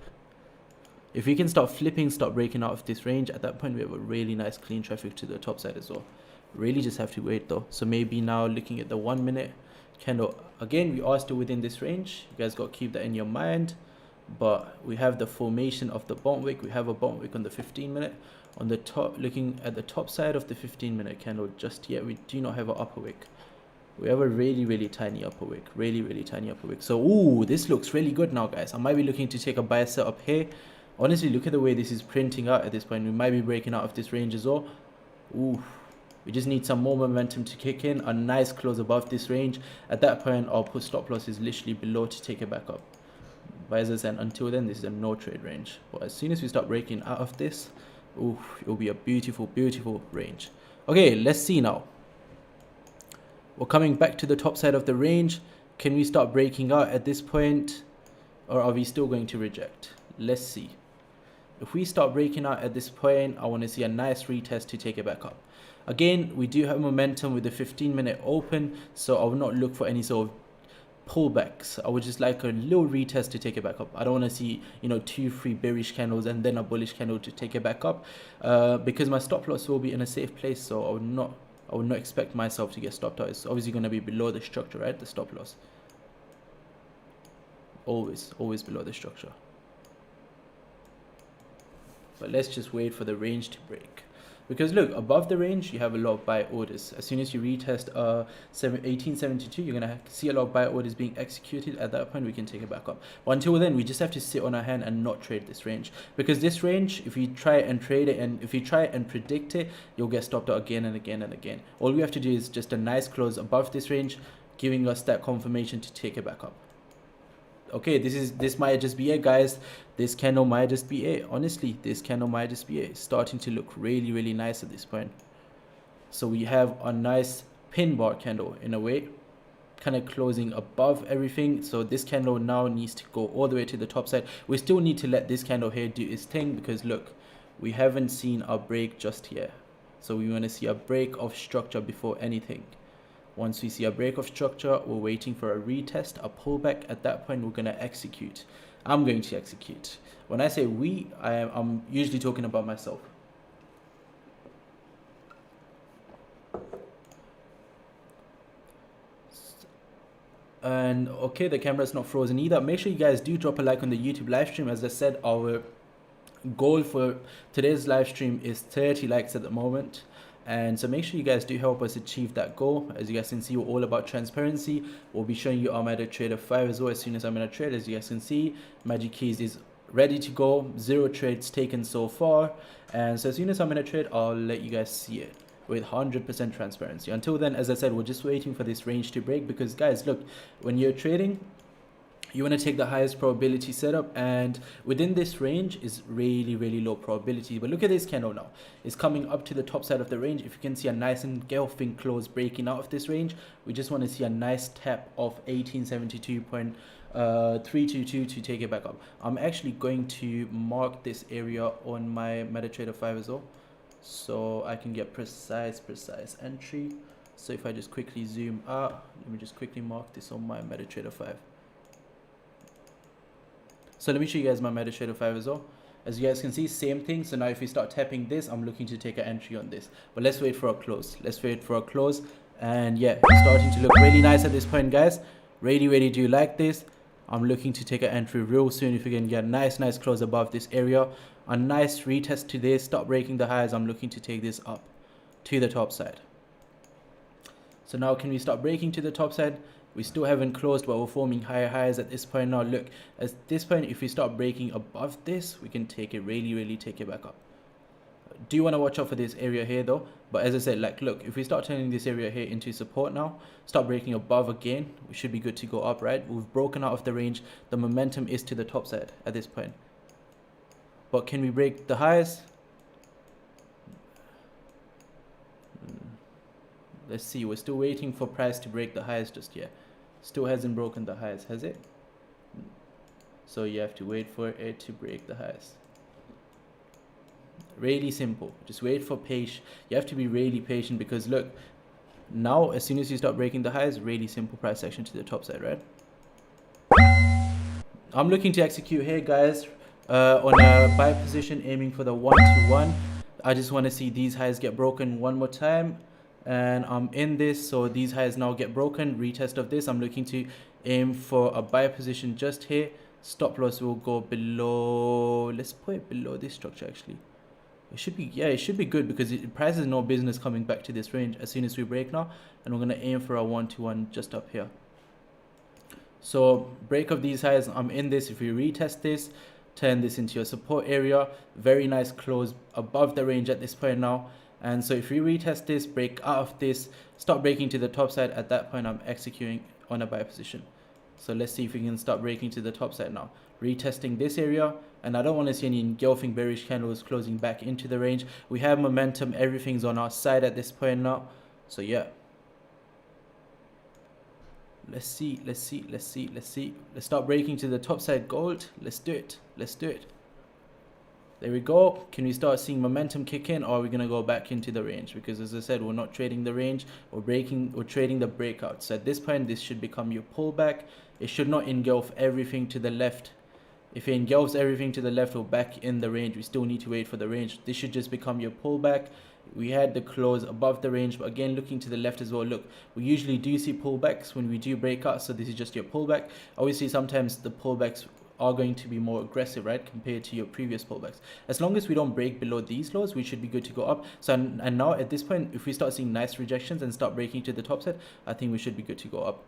A: If we can start flipping, start breaking out of this range, at that point we have a really nice clean traffic to the top side as well. Really just have to wait though. So maybe now looking at the 1 minute candle, again we are still within this range. You guys got to keep that in your mind. But we have the formation of the bottom wick. We have a bottom wick on the 15-minute. On the top, looking at the top side of the 15-minute candle, just yet we do not have an upper wick. We have a really tiny upper wick. Really tiny upper wick. So ooh, this looks really good now, guys. I might be looking to take a buy set up here. Honestly, look at the way this is printing out at this point. We might be breaking out of this range as well. Ooh, we just need some more momentum to kick in. A nice close above this range. At that point, I'll put stop losses literally below to take it back up. But as I said, until then, this is a no trade range. But as soon as we start breaking out of this, ooh, it will be a beautiful range. Okay, let's see now. We're coming back to the top side of the range. Can we start breaking out at this point, or are we still going to reject? Let's see. If we start breaking out at this point, I want to see a nice retest to take it back up. Again, we do have momentum with the 15-minute open, so I will not look for any sort of pullbacks. I would just like a little retest to take it back up. I don't want to see, you know, 2-3 bearish candles and then a bullish candle to take it back up, because my stop loss will be in a safe place. So I would not expect myself to get stopped out. It's obviously going to be below the structure, right? The stop loss always below the structure. But let's just wait for the range to break. Because look, above the range, you have a lot of buy orders. As soon as you retest 1872, you're going to see a lot of buy orders being executed. At that point, we can take it back up. But until then, we just have to sit on our hand and not trade this range. Because this range, if you try and trade it, and if you try and predict it, you'll get stopped out again and again. All we have to do is just a nice close above this range, giving us that confirmation to take it back up. Okay, this might just be it, guys. This candle might just be it. Honestly, this candle might just be it. It's starting to look really nice at this point. So we have a nice pin bar candle in a way, kind of closing above everything. So this candle now needs to go all the way to the top side. We still need to let this candle here do its thing, because look, we haven't seen a break just yet. So we want to see a break of structure before anything. Once we see a break of structure, we're waiting for a retest, a pullback. At that point, we're going to execute. I'm going to execute. When I say we, I'm usually talking about myself. And okay, the camera's not frozen either. Make sure you guys do drop a like on the YouTube live stream. As I said, our goal for today's live stream is 30 likes at the moment. And so make sure you guys do help us achieve that goal. As you guys can see, we're all about transparency. We'll be showing you our MetaTrader 5 as well as soon as I'm going to trade. As you guys can see, Magic Keys is ready to go. 0 trades taken so far. And so as soon as I'm going to trade, I'll let you guys see it with 100% transparency. Until then, as I said, we're just waiting for this range to break, because guys, look, when you're trading, you want to take the highest probability setup, and within this range is really low probability. But look at this candle now. It's coming up to the top side of the range. If you can see a nice engulfing close breaking out of this range, we just want to see a nice tap of 1872 322 to take it back up. I'm actually going to mark this area on my MetaTrader 5 as well, so I can get precise entry. So if I just quickly zoom out, let me just quickly mark this on my MetaTrader 5. So let me show you guys my MetaTrader 5 as well. As you guys can see, same thing. So now if we start tapping this, I'm looking to take an entry on this. But let's wait for a close. Let's wait for a close. And yeah, it's starting to look really nice at this point, guys. Really do like this. I'm looking to take an entry real soon if we can get a nice close above this area. A nice retest to this, stop breaking the highs. I'm looking to take this up to the top side. So now can we start breaking to the top side? We still haven't closed, but we're forming higher highs at this point now. Look, at this point, if we start breaking above this, we can take it, really take it back up. Do you want to watch out for this area here though? But as I said, like, look, if we start turning this area here into support now, start breaking above again, we should be good to go up, right? We've broken out of the range. The momentum is to the top side at this point. But can we break the highs? Let's see. We're still waiting for price to break the highs just yet. Still hasn't broken the highs, has it? So you have to wait for it to break the highs. Really simple. Just wait for patience. You have to be really patient because look, now as soon as you start breaking the highs, really simple price action to the top side, right? I'm looking to execute here, guys, on a buy position, aiming for the 1-to-1. I just want to see these highs get broken one more time. And I'm in this, so these highs now get broken. Retest of this, I'm looking to aim for a buy position just here. Stop loss will go below, let's put it below this structure actually. It should be, yeah, it should be good because price has no business coming back to this range as soon as we break now. And we're going to aim for a 1-to-1 just up here. So break of these highs, I'm in this. If we retest this, turn this into your support area. Very nice close above the range at this point now. And so if we retest this, break out of this, start breaking to the top side, at that point I'm executing on a buy position. So let's see if we can start breaking to the top side now. Retesting this area, and I don't want to see any engulfing bearish candles closing back into the range. We have momentum, everything's on our side at this point now. So yeah. Let's see. Let's start breaking to the top side gold. Let's do it. There we go. Can we start seeing momentum kick in, or are we going to go back into the range? Because as I said, we're not trading the range, we're trading the breakouts. So at this point, this should become your pullback. It should not engulf everything to the left. If it engulfs everything to the left, we're back in the range. We still need to wait for the range. This should just become your pullback. We had the close above the range, but again, looking to the left as well. Look, we usually do see pullbacks when we do breakouts. So this is just your pullback. Obviously, sometimes the pullbacks are going to be more aggressive, right, compared to your previous pullbacks. As long as we don't break below these lows, we should be good to go up. So and now at this point, if we start seeing nice rejections and start breaking to the top side, I think we should be good to go up.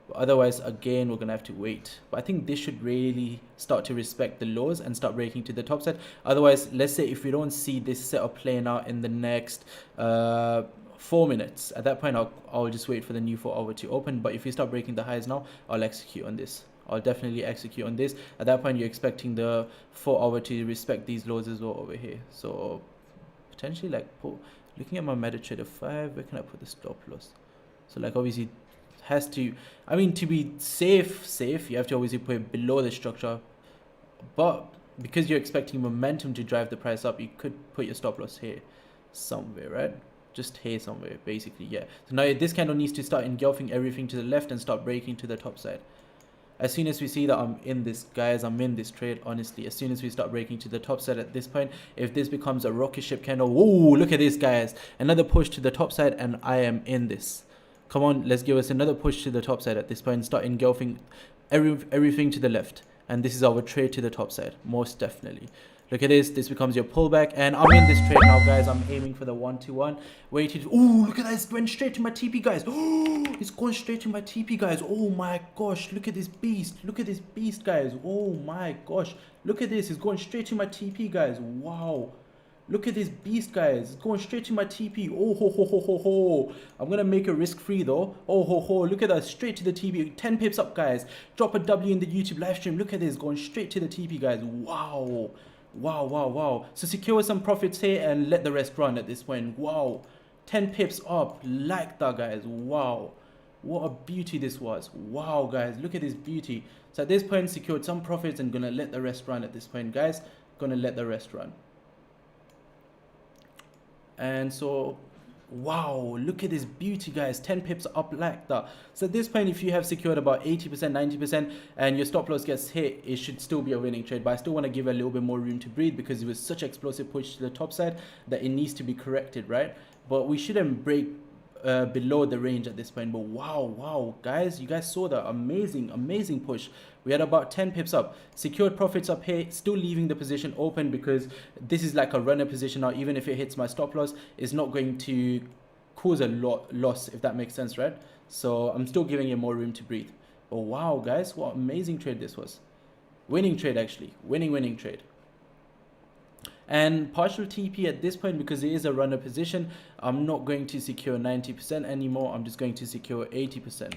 A: But otherwise, again, we're gonna have to wait. But I think this should really start to respect the lows and start breaking to the top side. Otherwise, let's say if we don't see this setup playing out in the next 4 minutes, at that point I'll just wait for the new 4 hour to open. But if we start breaking the highs now, I'll execute on this. I'll definitely execute on this. At that point, you're expecting the 4 hour to respect these lows as well over here. So potentially, like, looking at my MetaTrader 5, where can I put the stop loss? So like, obviously has to, I mean, to be safe, you have to obviously put it below the structure. But because you're expecting momentum to drive the price up, you could put your stop loss here somewhere, right? Just here somewhere, basically, yeah. So now this candle needs to start engulfing everything to the left and start breaking to the top side. As soon as we see that I'm in this, guys, I'm in this trade, honestly. As soon as we start breaking to the top side at this point, if this becomes a rocket ship candle, whoa, look at this, guys. Another push to the top side, and I am in this. Come on, let's give us another push to the top side at this point and start engulfing everything to the left. And this is our trade to the top side, most definitely. Look at this. This becomes your pullback, and I'm in this trade now, guys. I'm aiming for the 1-to-1. Waited. Oh, look at that! It went straight to my TP, guys. Oh, it's going straight to my TP, guys. Oh my gosh! Look at this beast. Look at this beast, guys. Oh my gosh! Look at this. It's going straight to my TP, guys. Wow! Look at this beast, guys. It's going straight to my TP. Oh ho ho ho ho ho! I'm gonna make it risk-free though. Oh ho ho! Look at that. Straight to the TP. 10 pips up, guys. Drop a W in the YouTube live stream. Look at this. Going straight to the TP, guys. Wow! Wow. So secure some profits here and let the rest run at this point. Wow. 10 pips up like that, guys. Wow. What a beauty this was. Wow, guys, look at this beauty. So at this point, secured some profits and gonna let the rest run at this point, guys. Gonna let the rest run. And so, wow, look at this beauty, guys. 10 pips up like that. So at this point, if you have secured about 80%, 90%, and your stop loss gets hit, it should still be a winning trade. But I still want to give a little bit more room to breathe because it was such an explosive push to the top side that it needs to be corrected, right? But we shouldn't break below the range at this point. But wow, guys, you guys saw that amazing push. We had about 10 pips up, secured profits up here, still leaving the position open because this is like a runner position now. Even if it hits my stop loss, it's not going to cause a loss, if that makes sense, right? So I'm still giving it more room to breathe. But wow, guys, what amazing trade this was. Winning trade, actually. Winning trade. And partial TP at this point, because it is a runner position, I'm not going to secure 90% anymore. I'm just going to secure 80%.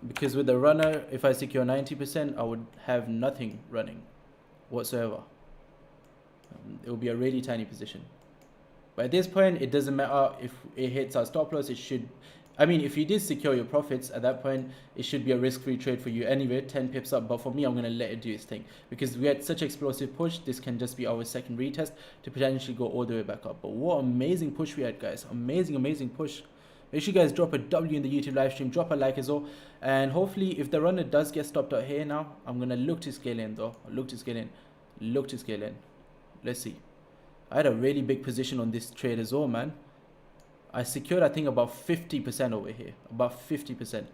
A: Because with the runner, if I secure 90%, I would have nothing running whatsoever. It will be a really tiny position. But at this point, it doesn't matter if it hits our stop loss. It should, I mean, if you did secure your profits at that point, it should be a risk-free trade for you anyway, 10 pips up. But for me, I'm going to let it do its thing because we had such explosive push. This can just be our second retest to potentially go all the way back up. But what amazing push we had, guys. Amazing push. Make sure you guys drop a W in the YouTube live stream, drop a like as well. And hopefully, if the runner does get stopped out here now, I'm going to look to scale in though. Look to scale in. Let's see. I had a really big position on this trade as well, man. I secured, I think, about 50% over here. About 50%.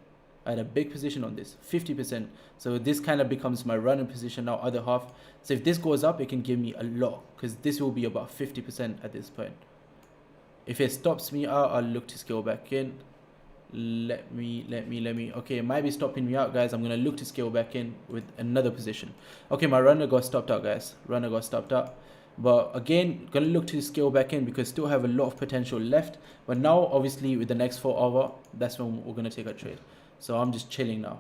A: I had a big position on this. 50%. So this kind of becomes my running position now, other half. So if this goes up, it can give me a lot. Because this will be about 50% at this point. If it stops me out, I'll look to scale back in. Let me. Okay, it might be stopping me out, guys. I'm going to look to scale back in with another position. Okay, my runner got stopped out, guys. Runner got stopped out. But again, gonna look to scale back in because still have a lot of potential left. But now, obviously, with the next 4 hour, that's when we're gonna take a trade. So I'm just chilling now.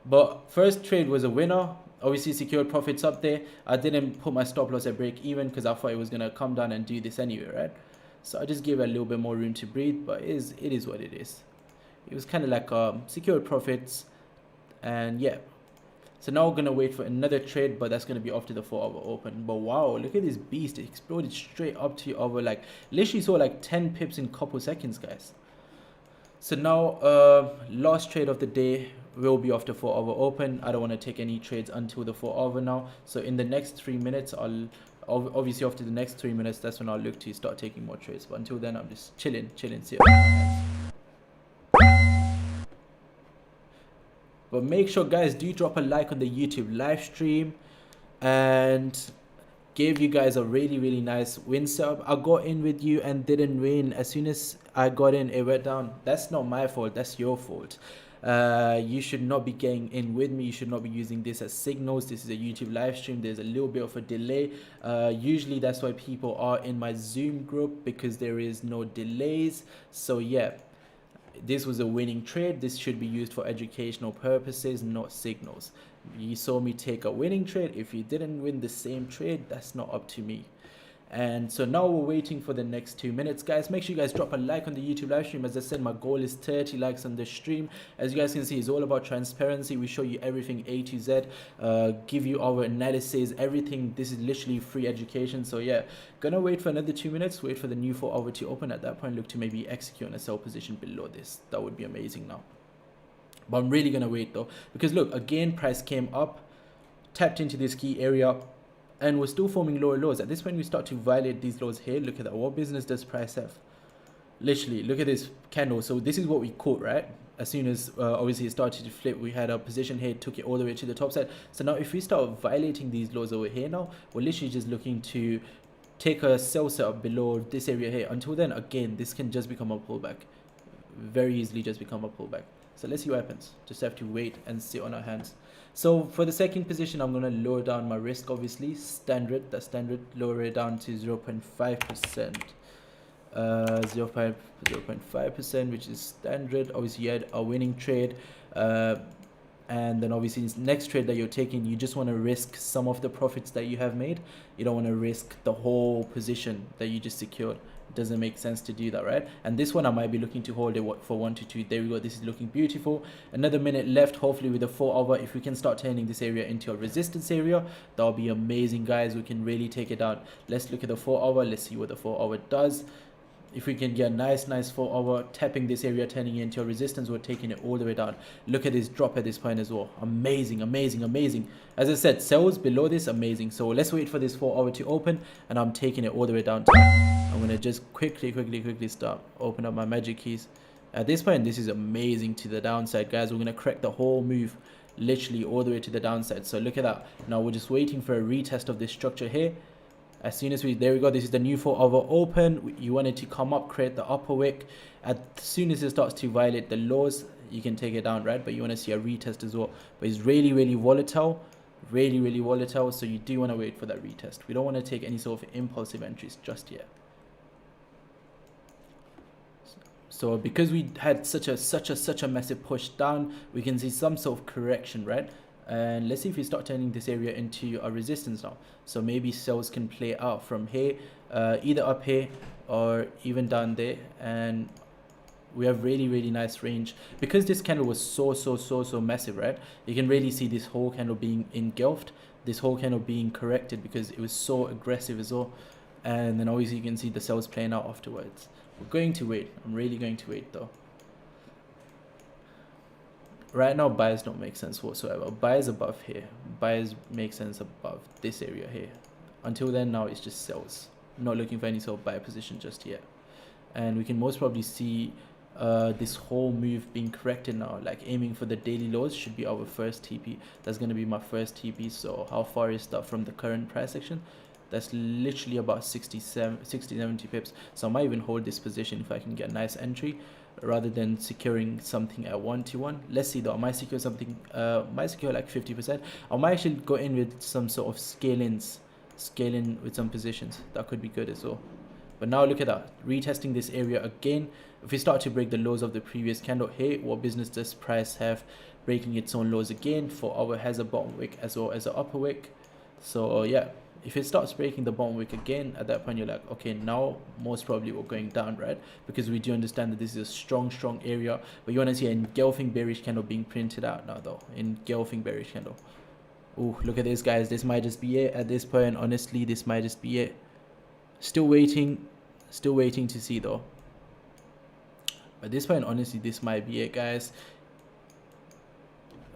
A: But first trade was a winner. Obviously, secured profits up there. I didn't put my stop loss at break even because I thought it was gonna come down and do this anyway, right? So I just gave it a little bit more room to breathe. But it is what it is. It was kind of like secured profits, and yeah. So now we're going to wait for another trade, but that's going to be after the 4 hour open. But wow, look at this beast. It exploded straight up to over, like, literally saw like 10 pips in a couple seconds, guys. So now, last trade of the day will be after 4 hour open. I don't want to take any trades until the 4 hour now. So in the next 3 minutes, obviously after the next 3 minutes, that's when I'll look to start taking more trades. But until then, I'm just chilling, see. But make sure, guys, do drop a like on the YouTube live stream and gave you guys a really nice win setup. I got in with you and didn't win. As soon as I got in, it went down. That's not my fault. That's your fault. You should not be getting in with me. You should not be using this as signals. This is a YouTube live stream. There's a little bit of a delay. Usually that's why people are in my Zoom group, because there is no delays. So yeah. This was a winning trade. This should be used for educational purposes, not signals. You saw me take a winning trade. If you didn't win the same trade, that's not up to me. And so now we're waiting for the next 2 minutes, guys. Make sure you guys drop a like on the YouTube live stream. As I said, my goal is 30 likes on the stream. As you guys can see, it's all about transparency. We show you everything A to Z, give you our analysis, everything. This is literally free education. So yeah, gonna wait for another 2 minutes, wait for the new 4 hour to open. At that point, look to maybe execute on a sell position below this. That would be amazing now. But I'm really gonna wait though, because look, again, price came up, tapped into this key area, and we're still forming lower lows. At this point, we start to violate these lows here. Look at that. What business does price have? Literally, look at this candle. So this is what we caught, right? As soon as obviously it started to flip, we had a position here, took it all the way to the top side. So now if we start violating these lows over here now, we're literally just looking to take a sell setup below this area here. Until then, again, this can just become a pullback. Very easily just become a pullback. So let's see what happens. Just have to wait and sit on our hands. So for the second position, I'm going to lower down my risk, obviously. That's standard. Lower it down to 0.5%. 0.5%, which is standard. Obviously, you had a winning trade. and then obviously this next trade that you're taking, you just want to risk some of the profits that you have made. You don't want to risk the whole position that you just secured. It doesn't make sense to do that, right? And this one I might be looking to hold it for 1 to 2. There we go. This is looking beautiful. Another minute left, hopefully with a 4-hour. If we can start turning this area into a resistance area, that'll be amazing, guys. We can really take it down. Let's look at the 4-hour. Let's see what the 4-hour does. If we can get a nice 4-hour, tapping this area, turning it into a resistance, we're taking it all the way down. Look at this drop at this point as well. Amazing, amazing, amazing. As I said, sells below this, amazing. So let's wait for this 4-hour to open, and I'm taking it all the way down. I'm going to just quickly stop. Open up my magic keys. At this point, this is amazing to the downside, guys. We're going to crack the whole move, literally all the way to the downside. So look at that. Now we're just waiting for a retest of this structure here. As soon as there we go, this is the new 4-hour open. You want it to come up, create the upper wick. As soon as it starts to violate the lows, you can take it down, right? But you want to see a retest as well. But it's really volatile, really volatile. So you do want to wait for that retest. We don't want to take any sort of impulsive entries just yet. So because we had such a massive push down, we can see some sort of correction, right? And let's see if we start turning this area into a resistance now. So maybe sells can play out from here, either up here or even down there, and we have really nice range. Because this candle was so massive, right? You can really see this whole candle being engulfed, this whole candle being corrected because it was so aggressive as well. And then obviously you can see the sells playing out afterwards. We're going to wait. I'm really going to wait though. Right now, buys don't make sense whatsoever. Buys above here. Buys make sense above this area here. Until then, now it's just sells. Not looking for any sort of buy position just yet. And we can most probably see this whole move being corrected now. Like aiming for the daily lows should be our first TP. That's going to be my first TP. So how far is that from the current price action? That's literally about 60, 70 pips. So I might even hold this position if I can get a nice entry, rather than securing something at 1-to-1. Let's see though. I might secure something, might secure like 50%. I might actually go in with some sort of scale in with some positions. That could be good as well. But now look at that, retesting this area again. If we start to break the lows of the previous candle here, what business does price have breaking its own lows again? 4-hour has a bottom wick as well as an upper wick. So yeah, if it starts breaking the bottom wick again, at that point you're like, okay, now most probably we're going down, right? Because we do understand that this is a strong area. But you want to see an engulfing bearish candle being printed out now though. Engulfing bearish candle. Oh, look at this, guys. This might just be it at this point. Honestly, this might just be it. Still waiting to see though. At this point, honestly, this might be it, guys.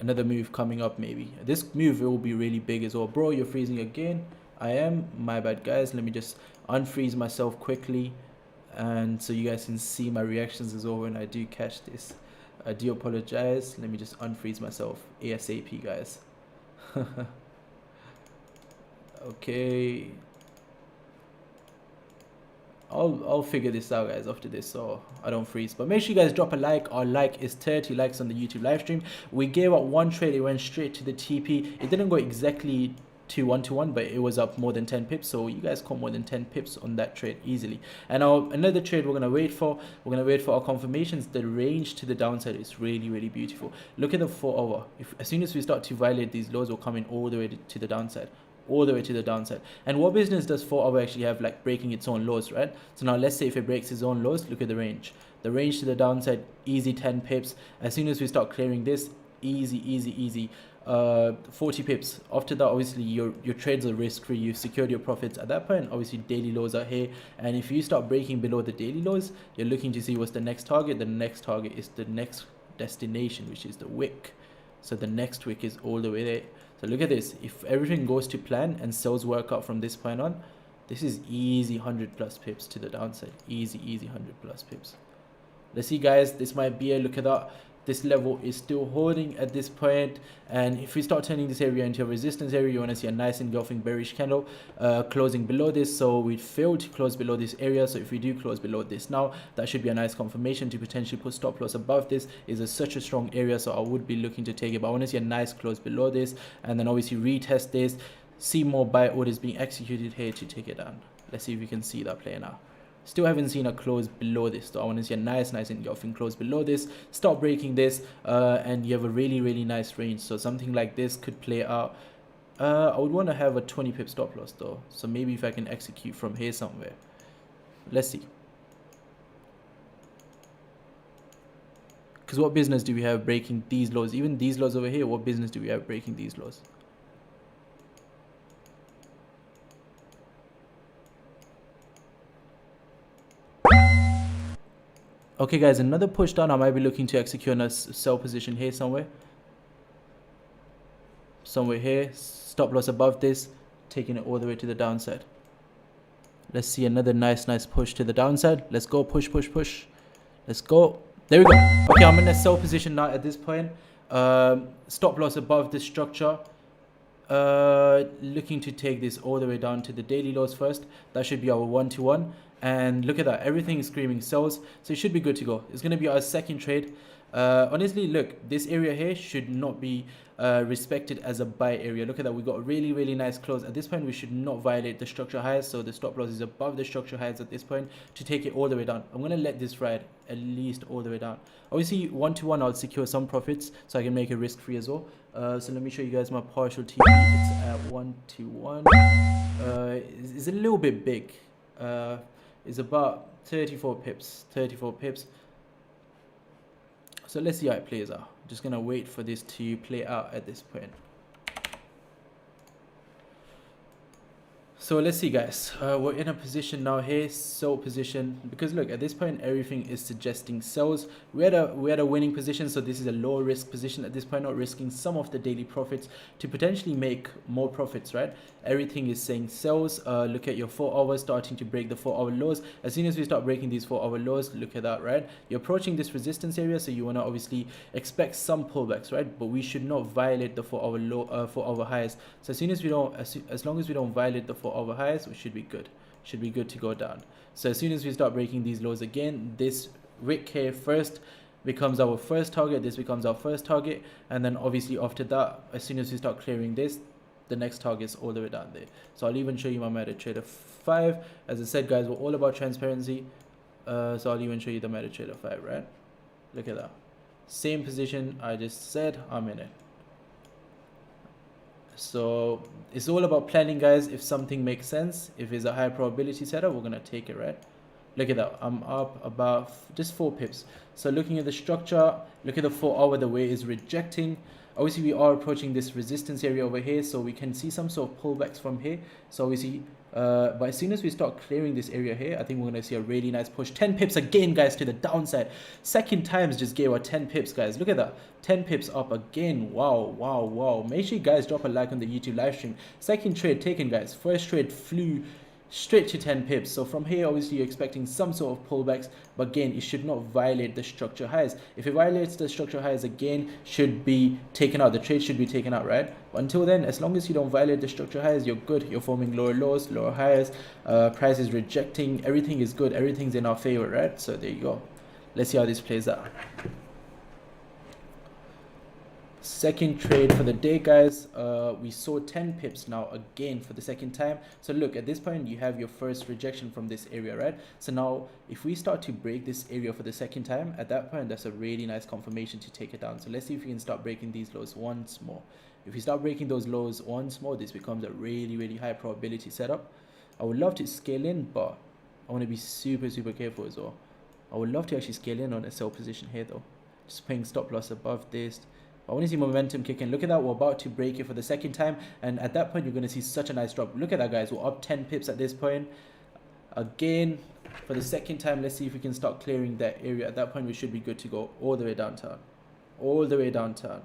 A: Another move coming up maybe. This move will be really big as well. Bro, you're freezing again. I am. My bad, guys. Let me just unfreeze myself quickly, and so you guys can see my reactions as well when I do catch this. I do apologize. Let me just unfreeze myself ASAP, guys. Okay, I'll figure this out, guys, after this, so I don't freeze. But make sure you guys drop a like. Our like is 30 likes on the YouTube live stream. We gave up one trade. It went straight to the TP. It didn't go exactly to 1-to-1, but it was up more than 10 pips, so you guys caught more than 10 pips on that trade easily. And now another trade we're gonna wait for our confirmations. The range to the downside is really beautiful. Look at the 4-hour. As soon as we start to violate these lows, we're coming all the way to the downside, and what business does 4-hour actually have like breaking its own lows, right? So now let's say if it breaks its own lows, look at the range to the downside, easy 10 pips. As soon as we start clearing this, easy 40 pips. After that, obviously your trades are risk free. You've secured your profits. At that point, obviously daily lows are here, and if you start breaking below the daily lows, you're looking to see what's the next target. The next target is the next destination, which is the wick. So the next wick is all the way there. So look at this. If everything goes to plan and sells work out from this point on, this is easy 100+ pips to the downside. Easy 100+ pips. Let's see, guys. This might be a look at that. This level is still holding at this point, and if we start turning this area into a resistance area, you want to see a nice engulfing bearish candle closing below this. So we failed to close below this area, so if we do close below this now, that should be a nice confirmation to potentially put stop loss above this. Is such a strong area, so I would be looking to take it, but I want to see a nice close below this, and then obviously retest this, see more buy orders being executed here to take it down. Let's see if we can see that playing out. Still haven't seen a close below this, so I want to see a nice engulfing close below this. Stop breaking this, and you have a really nice range. So something like this could play out. I would want to have a 20 pip stop loss though, so maybe if I can execute from here somewhere. Let's see. Because what business do we have breaking these lows? Even these lows over here, what business do we have breaking these lows? Okay guys, another push down. I might be looking to execute on a sell position here somewhere. Somewhere here. Stop loss above this. Taking it all the way to the downside. Let's see another nice push to the downside. Let's go. Push. Let's go. There we go. Okay, I'm in a sell position now at this point. Stop loss above this structure. Looking to take this all the way down to the daily lows first. That should be our 1-to-1. And look at that, everything is screaming sells, so it should be good to go. It's going to be our second trade. Honestly, look, this area here should not be respected as a buy area. Look at that, we got a really nice close. At this point, we should not violate the structure highs, so the stop loss is above the structure highs at this point to take it all the way down. I'm going to let this ride at least all the way down. Obviously, 1-to-1, I'll secure some profits so I can make it risk-free as well. So let me show you guys my partial TP. It's at 1-to-1. It's a little bit big. Is about 34 pips. So let's see how it plays out. Just gonna wait for this to play out at this point. So let's see guys, we're in a position now here, sell position, because look, at this point everything is suggesting sells. We had a winning position, so this is a low risk position at this point, not risking some of the daily profits to potentially make more profits, right? Everything is saying sells. Look at your 4 hours starting to break the 4-hour lows. As soon as we start breaking these 4-hour lows, look at that, right? You're approaching this resistance area, so you want to obviously expect some pullbacks, right? But we should not violate the 4-hour low, 4-hour highs. So as soon as we don't, as long as we don't violate the 4-hour highs, we should be good. Should be good to go down. So as soon as we start breaking these lows again, this wick here first becomes our first target. This becomes our first target, and then obviously after that, as soon as we start clearing this, the next target is all the way down there. So I'll even show you my MetaTrader 5. As I said, guys, we're all about transparency. So I'll even show you the MetaTrader 5, right? Look at that. Same position I just said, I'm in it. So it's all about planning, guys. If something makes sense, if it's a high probability setup, we're gonna take it, right? Look at that, I'm up about just 4 pips. So looking at the structure, look at the 4-hour, the way it's rejecting. Obviously we are approaching this resistance area over here, so we can see some sort of pullbacks from here. So obviously but as soon as we start clearing this area here, I think we're going to see a really nice push. 10 pips again, guys, to the downside. Second times just gave our 10 pips, guys. Look at that, 10 pips up again. Wow. Make sure you guys drop a like on the YouTube live stream. Second trade taken, guys. First trade flew straight to 10 pips. So from here, obviously you're expecting some sort of pullbacks, but again, it should not violate the structure highs. If it violates the structure highs again, should be taken out. The trade should be taken out, right? But until then, as long as you don't violate the structure highs, you're good. You're forming lower lows, lower highs, price is rejecting, everything is good, everything's in our favor, right? So there you go. Let's see how this plays out. Second trade for the day, guys. We saw 10 pips now again for the second time. So look, at this point you have your first rejection from this area, right? So now if we start to break this area for the second time, at that point that's a really nice confirmation to take it down. So let's see if we can start breaking these lows once more. If we start breaking those lows once more, this becomes a really high probability setup. I would love to scale in, but I want to be super careful as well. I would love to actually scale in on a sell position here though, just paying stop loss above this. I want to see momentum kick in. Look at that, we're about to break it for the second time, and at that point you're going to see such a nice drop. Look at that, guys, we're up 10 pips at this point. Again, for the second time, let's see if we can start clearing that area. At that point we should be good to go all the way downtown. All the way downtown.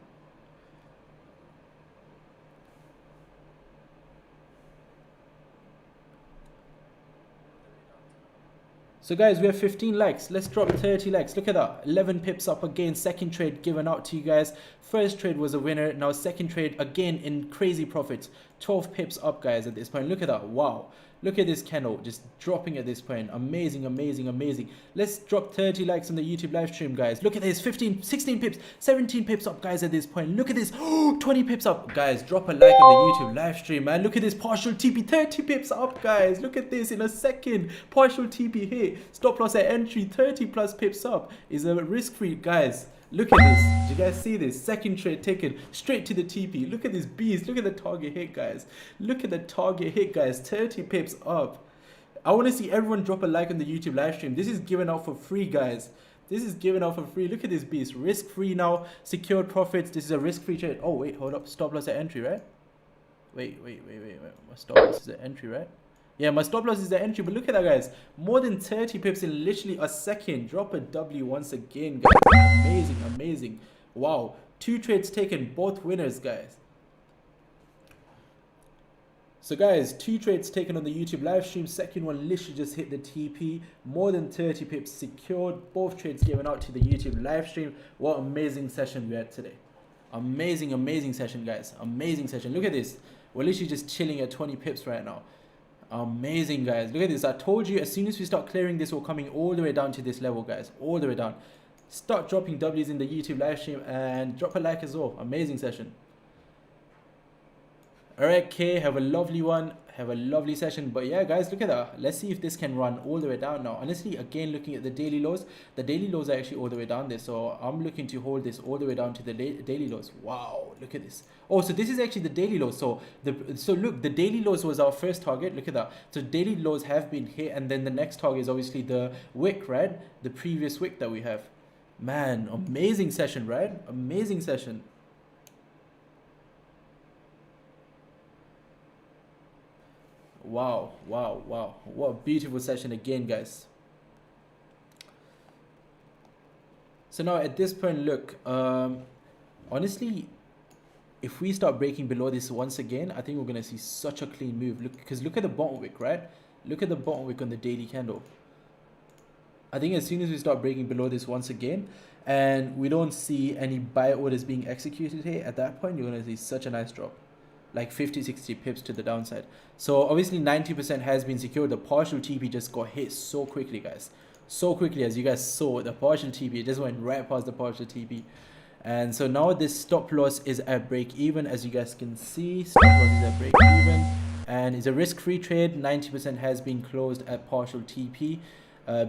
A: So guys, we have 15 likes. Let's drop 30 likes. Look at that, 11 pips up again. Second trade given out to you guys. First trade was a winner. Now second trade again in crazy profits. 12 pips up, guys, at this point. Look at that. Wow. Look at this candle just dropping at this point. Amazing, amazing, amazing. Let's drop 30 likes on the YouTube live stream, guys. Look at this, 15, 16 pips, 17 pips up, guys, at this point. Look at this, 20 pips up. Guys, drop a like on the YouTube live stream, man. Look at this partial TP, 30 pips up, guys. Look at this in a second. Partial TP hit. Stop loss at entry, 30 plus pips up. Is a risk-free, guys. Look at this. Did you guys see this? Second trade taken straight to the TP. Look at this beast. Look at the target hit, guys. Look at the target hit, guys. 30 pips up. I want to see everyone drop a like on the YouTube live stream. This is given out for free, guys. This is given out for free. Look at this beast. Risk-free now. Secured profits. This is a risk-free trade. Oh, wait. Hold up. Stop loss at entry, right? Wait. My stop loss is at entry, right? Yeah, my stop loss is the entry, but look at that, guys. More than 30 pips in literally a second. Drop a W once again, guys. Amazing, amazing. Wow. 2 trades taken, both winners, guys. So, guys, 2 trades taken on the YouTube live stream. Second one literally just hit the TP. More than 30 pips secured. Both trades given out to the YouTube live stream. What amazing session we had today. Amazing, amazing session, guys. Amazing session. Look at this. We're literally just chilling at 20 pips right now. Amazing, guys. Look at this. I told you as soon as we start clearing this, we're coming all the way down to this level, guys. All the way down. Start dropping W's in the YouTube live stream and drop a like as well. Amazing session. Alright, Kay, have a lovely one. Have a lovely session. But yeah, guys, look at that. Let's see if this can run all the way down now. Honestly, again, looking at the daily lows are actually all the way down there. So I'm looking to hold this all the way down to the daily lows. Wow, look at this. Oh, so this is actually the daily lows. So look, the daily lows was our first target. Look at that. So daily lows have been hit, and then the next target is obviously the wick, right? The previous wick that we have. Man, amazing session, right? Amazing session. Wow, what a beautiful session again, guys. So now at this point, look, honestly, if we start breaking below this once again, I think we're going to see such a clean move. Look, because look at the bottom wick, right? Look at the bottom wick on the daily candle. I think as soon as we start breaking below this once again and we don't see any buy orders being executed here, at that point, you're going to see such a nice drop. Like 50-60 pips to the downside. So obviously 90% has been secured. The partial TP just got hit so quickly, guys. So quickly, as you guys saw, the partial TP, it just went right past the partial TP. And so now this stop loss is at break even, as you guys can see. Stop loss is at break even. And it's a risk-free trade. 90% has been closed at partial TP.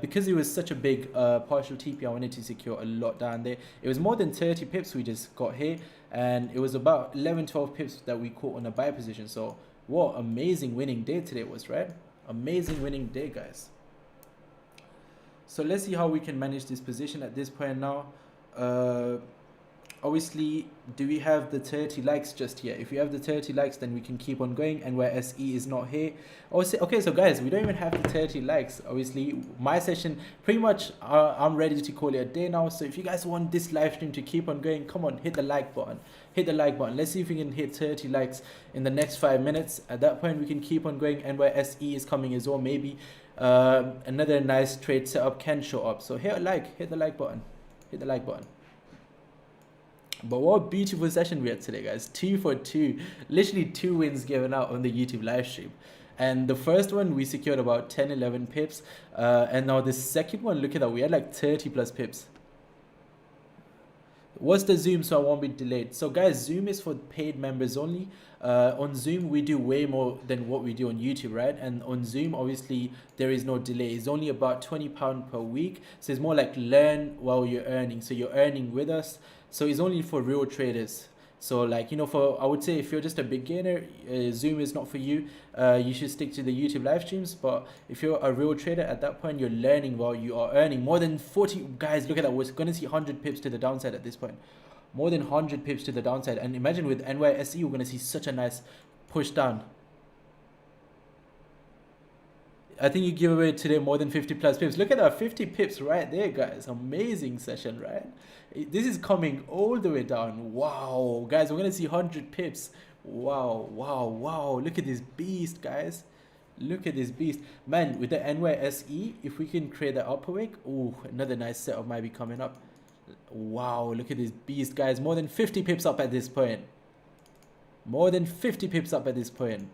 A: Because it was such a big partial TP, I wanted to secure a lot down there. It was more than 30 pips we just got here, and it was about 11-12 pips that we caught on a buy position. So what amazing winning day today was, right? Amazing winning day, guys. So let's see how we can manage this position at this point now. Obviously, do we have the 30 likes just here? If we have the 30 likes, then we can keep on going. And where SE is not here. Okay, so guys, we don't even have the 30 likes. Obviously, my session, pretty much, I'm ready to call it a day now. So if you guys want this live stream to keep on going, come on, hit the like button. Hit the like button. Let's see if we can hit 30 likes in the next 5 minutes. At that point, we can keep on going. And where SE is coming as well, maybe another nice trade setup can show up. So hit the like button. Hit the like button. But what a beautiful session we had today, guys. 2 for 2. Literally 2 wins given out on the YouTube live stream. And the first one, we secured about 10-11 pips. And now the second one, look at that. We had like 30 plus pips. What's the Zoom so I won't be delayed? So guys, Zoom is for paid members only. On Zoom, we do way more than what we do on YouTube, right? And on Zoom, obviously, there is no delay. It's only about £20 per week. So it's more like learn while you're earning. So you're earning with us. So it's only for real traders. So like, you know, I would say if you're just a beginner, Zoom is not for you. You should stick to the YouTube live streams. But if you're a real trader, at that point, you're learning while you are earning. More than 40, guys, look at that. We're going to see 100 pips to the downside at this point. More than 100 pips to the downside. And imagine with NYSE, we're going to see such a nice push down. I think you give away today more than 50 plus pips. Look at that, 50 pips right there, guys. Amazing session, right? This is coming all the way down. Wow, guys, we're going to see 100 pips. Wow. Look at this beast, guys. Look at this beast. Man, with the NYSE, if we can create the upper wick, oh, another nice setup might be coming up. Wow, look at this beast, guys. More than 50 pips up at this point. More than 50 pips up at this point.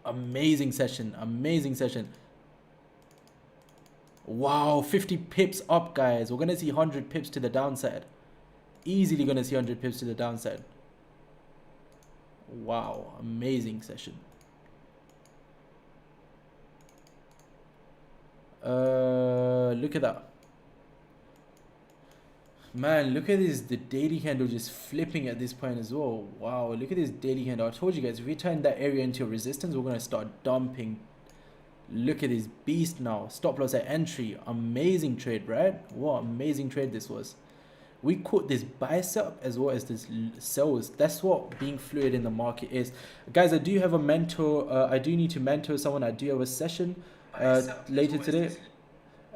A: Amazing session. Amazing session. Wow, 50 pips up, guys. We're gonna see 100 pips to the downside. Easily gonna see 100 pips to the downside. Wow, amazing session. Look at that. Man, look at this, the daily candle just flipping at this point as well. Wow, look at this daily candle. I told you guys, if we turn that area into a resistance, we're going to start dumping. Look at this beast now. Stop loss at entry. Amazing trade, right? What amazing trade this was. We caught this bicep as well as this sells. That's what being fluid in the market is. Guys, I do have a mentor. I do need to mentor someone. I do have a session later today.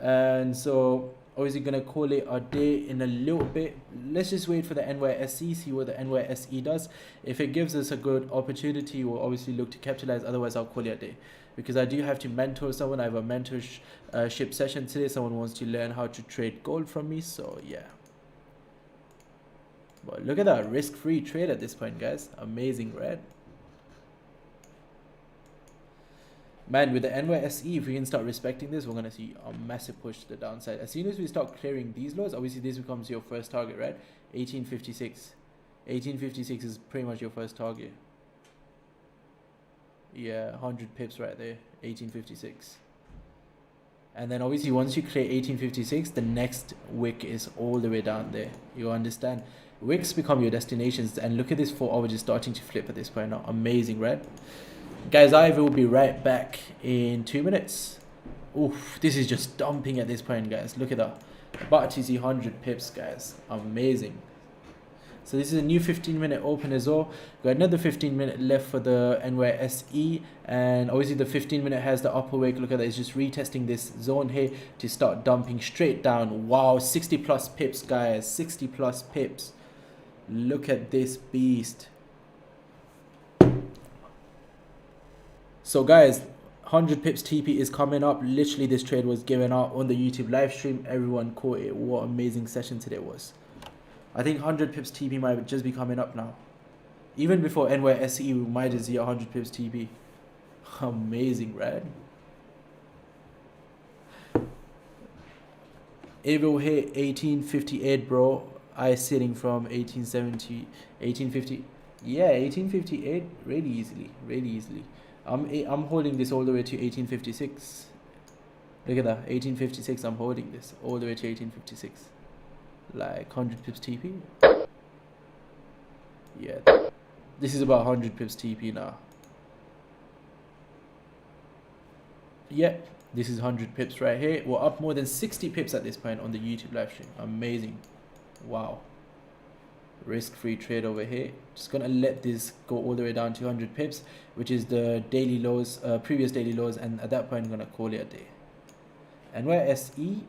A: And so obviously gonna call it a day in a little bit. Let's just wait for the NYSE, see what the NYSE does. If it gives us a good opportunity, we'll obviously look to capitalize. Otherwise, I'll call it a day, because I do have to mentor someone. I have a mentorship session today. Someone wants to learn how to trade gold from me, so yeah. But look at that risk-free trade at this point, guys. Amazing, right? Man, with the NYSE, if we can start respecting this, we're going to see a massive push to the downside. As soon as we start clearing these lows, obviously this becomes your first target, right? 1856. 1856 is pretty much your first target. Yeah, 100 pips right there. 1856. And then obviously once you clear 1856, the next wick is all the way down there. You understand? Wicks become your destinations. And look at this 4 hour just starting to flip at this point now. Amazing, right? Guys, I will be right back in 2 minutes. Oof, this is just dumping at this point, guys. Look at that. About to see 100 pips, guys. Amazing. So this is a new 15-minute open as well. Got another 15-minute left for the NYSE. And obviously the 15-minute has the upper wick. Look at that. It's just retesting this zone here to start dumping straight down. Wow, 60 plus pips, guys. 60 plus pips. Look at this beast. So guys, 100 pips TP is coming up. Literally this trade was given out on the YouTube live stream. Everyone caught it. What amazing session today was. I think 100 pips TP might just be coming up now. Even before NYSE, we might just see 100 pips TP. Amazing, right? It will hit 1858, bro. I sitting from 1870, 1850. Yeah, 1858 really easily, really easily. I'm holding this all the way to 1856. Look at that, 1856. I'm holding this all the way to 1856. Like 100 pips TP. Yeah, this is about 100 pips TP now. Yep, this is 100 pips right here. We're up more than 60 pips at this point on the YouTube live stream. Amazing. Wow. Risk-free trade over here. Just gonna let this go all the way down to 100 pips, which is the daily lows, previous daily lows, and at that point I'm gonna call it a day. NYSE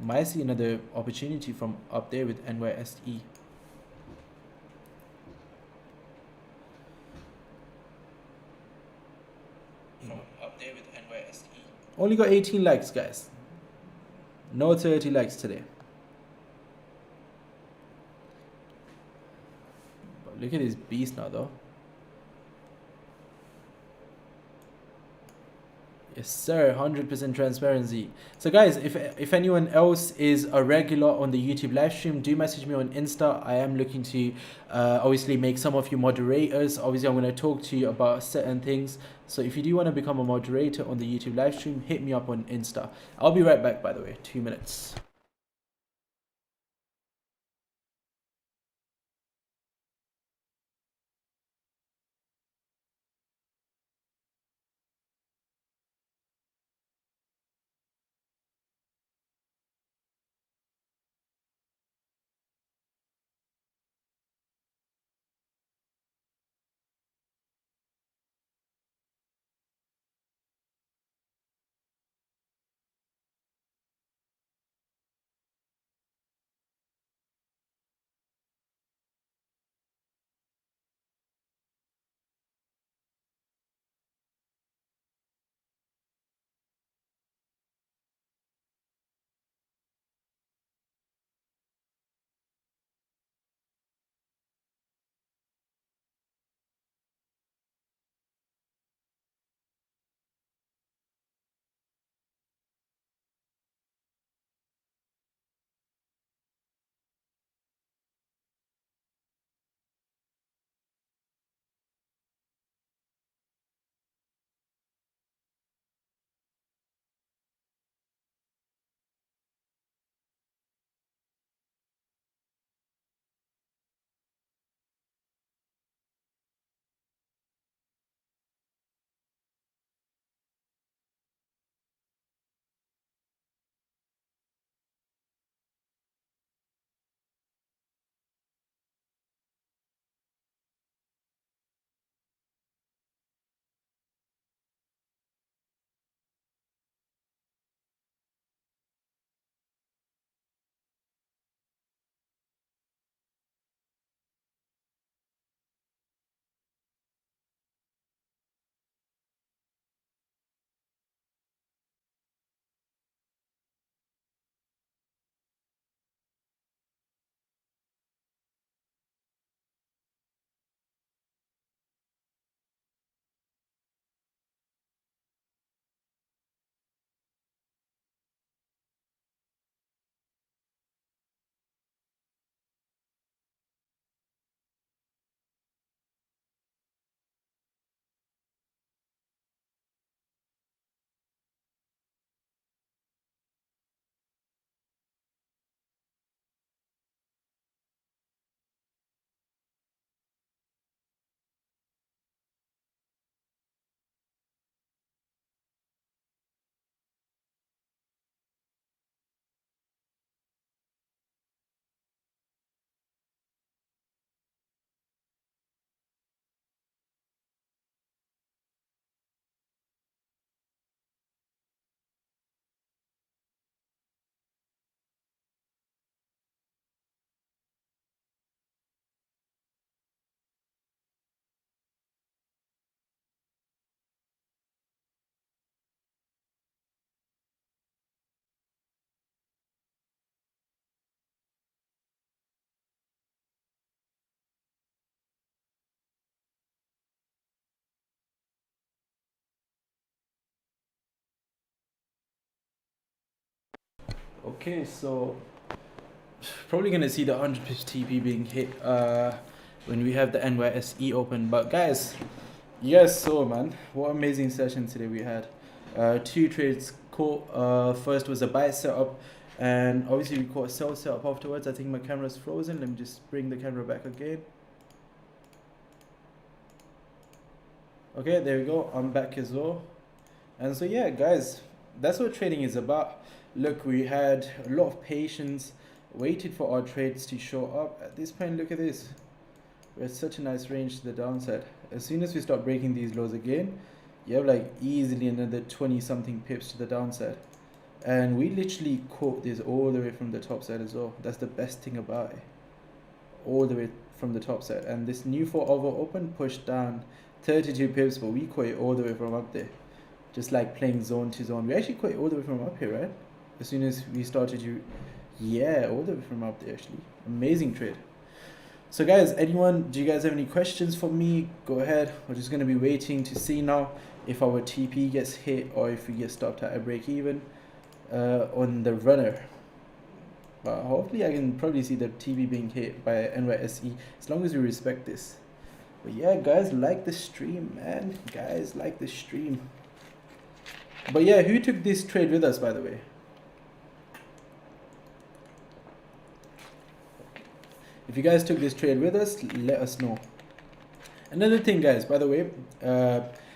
A: might see another opportunity from up there with NYSE. From up there with NYSE. Only got 18 likes, guys. No 30 likes today. Look at this beast now, though. Yes, sir. 100% transparency. So, guys, if anyone else is a regular on the YouTube live stream, do message me on Insta. I am looking to obviously make some of you moderators. Obviously, I'm going to talk to you about certain things. So, if you do want to become a moderator on the YouTube live stream, hit me up on Insta. I'll be right back, by the way. 2 minutes. Okay, so probably gonna see the 100 pips TP being hit when we have the NYSE open. But guys, you guys saw, man, what amazing session today we had. Two trades caught. First was a buy setup, and obviously we caught a sell setup afterwards. I think my camera's frozen. Let me just bring the camera back again. Okay, there we go. I'm back as well. And so yeah, guys, that's what trading is about. Look, we had a lot of patience, waited for our trades to show up. At this point, look at this. We're at such a nice range to the downside. As soon as we start breaking these lows again, you have like easily another 20 something pips to the downside. And we literally caught this all the way from the top side as well. That's the best thing about it. All the way from the top side. And this new 4 over open pushed down 32 pips, but we caught it all the way from up there. Just like playing zone to zone. We actually caught it all the way from up here, right? As soon as we started to, yeah, all the way from up there actually. Amazing trade. So guys, do you guys have any questions for me? Go ahead. We're just going to be waiting to see now if our TP gets hit or if we get stopped at a break even on the runner. But hopefully I can probably see the TP being hit by NYSE as long as we respect this. But yeah, guys, like the stream, man. Guys, like the stream. But yeah, who took this trade with us, by the way? If you guys took this trade with us, let us know. Another thing, guys, by the way,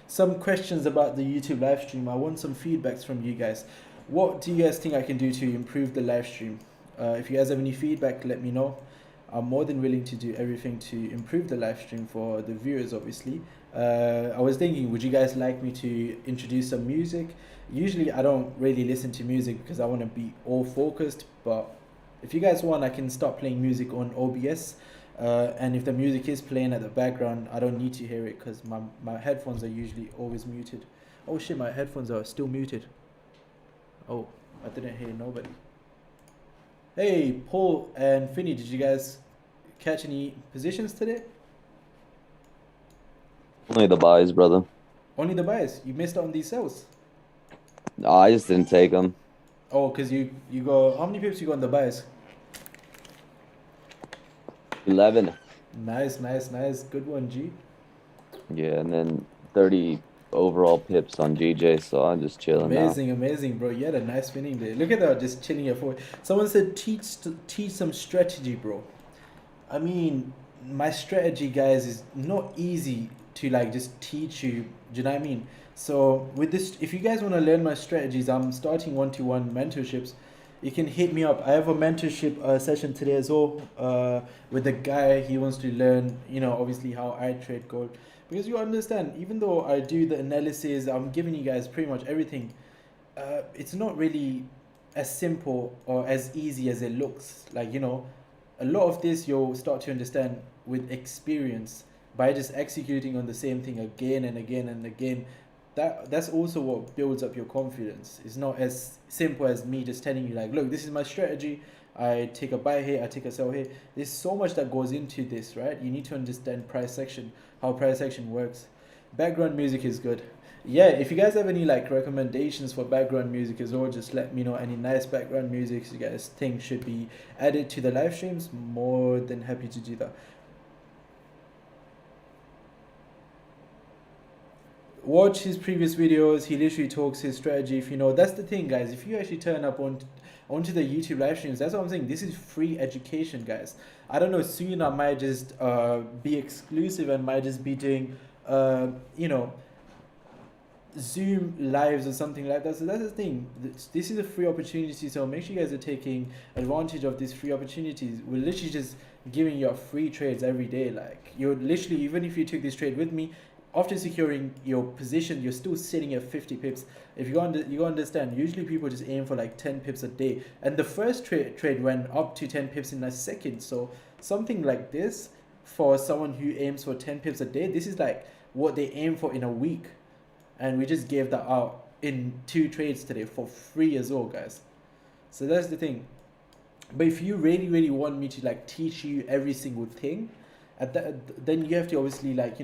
A: some questions about the YouTube live stream. I want some feedbacks from you guys. What do you guys think I can do to improve the live stream? If you guys have any feedback, let me know. I'm more than willing to do everything to improve the live stream for the viewers, obviously. I was thinking, would you guys like me to introduce some music? Usually I don't really listen to music because I want to be all focused, but if you guys want, I can start playing music on OBS. And if the music is playing at the background, I don't need to hear it because my headphones are usually always muted. Oh shit, my headphones are still muted. Oh, I didn't hear nobody. Hey, Paul and Finny, did you guys catch any positions today?
B: Only the buys, brother.
A: Only the buys. You missed out on these sells.
B: No, I just didn't take them.
A: Oh, because you go, how many pips you got on the buys?
B: 11.
A: Nice. Good one, G.
B: Yeah, and then 30 overall pips on GJ, so I'm just chilling now.
A: Amazing, bro. You had a nice winning day. Look at that, just chilling your forward. Someone said teach some strategy, bro. I mean, my strategy, guys, is not easy to like just teach you. Do you know what I mean? So with this, if you guys want to learn my strategies, I'm starting 1-to-1 mentorships. You can hit me up. I have a mentorship session today as well with a guy. He wants to learn, obviously how I trade gold. Because you understand, even though I do the analysis, I'm giving you guys pretty much everything. It's not really as simple or as easy as it looks. Like, a lot of this you'll start to understand with experience by just executing on the same thing again and again and again. That's also what builds up your confidence. It's not as simple as me just telling you like, look, this is my strategy. I take a buy here, I take a sell here. There's so much that goes into this, right? You need to understand price action, how price action works. Background music is good. Yeah, if you guys have any like recommendations for background music as well, just let me know. Any nice background music you guys think should be added to the live streams, more than happy to do that. Watch his previous videos. He literally talks his strategy. If that's the thing, guys. If you actually turn up onto the YouTube live streams, that's what I'm saying. This is free education, guys. I don't know. Soon I might just be exclusive and might just be doing Zoom lives or something like that. So that's the thing. This is a free opportunity. So make sure you guys are taking advantage of these free opportunities. We're literally just giving you free trades every day. Like you're literally, even if you took this trade with me, after securing your position, you're still sitting at 50 pips. If you understand, usually people just aim for like 10 pips a day. And the first trade went up to 10 pips in a second. So something like this, for someone who aims for 10 pips a day, this is like what they aim for in a week. And we just gave that out in 2 trades today for free as well, guys. So that's the thing. But if you really want me to like teach you every single thing, then you have to obviously like,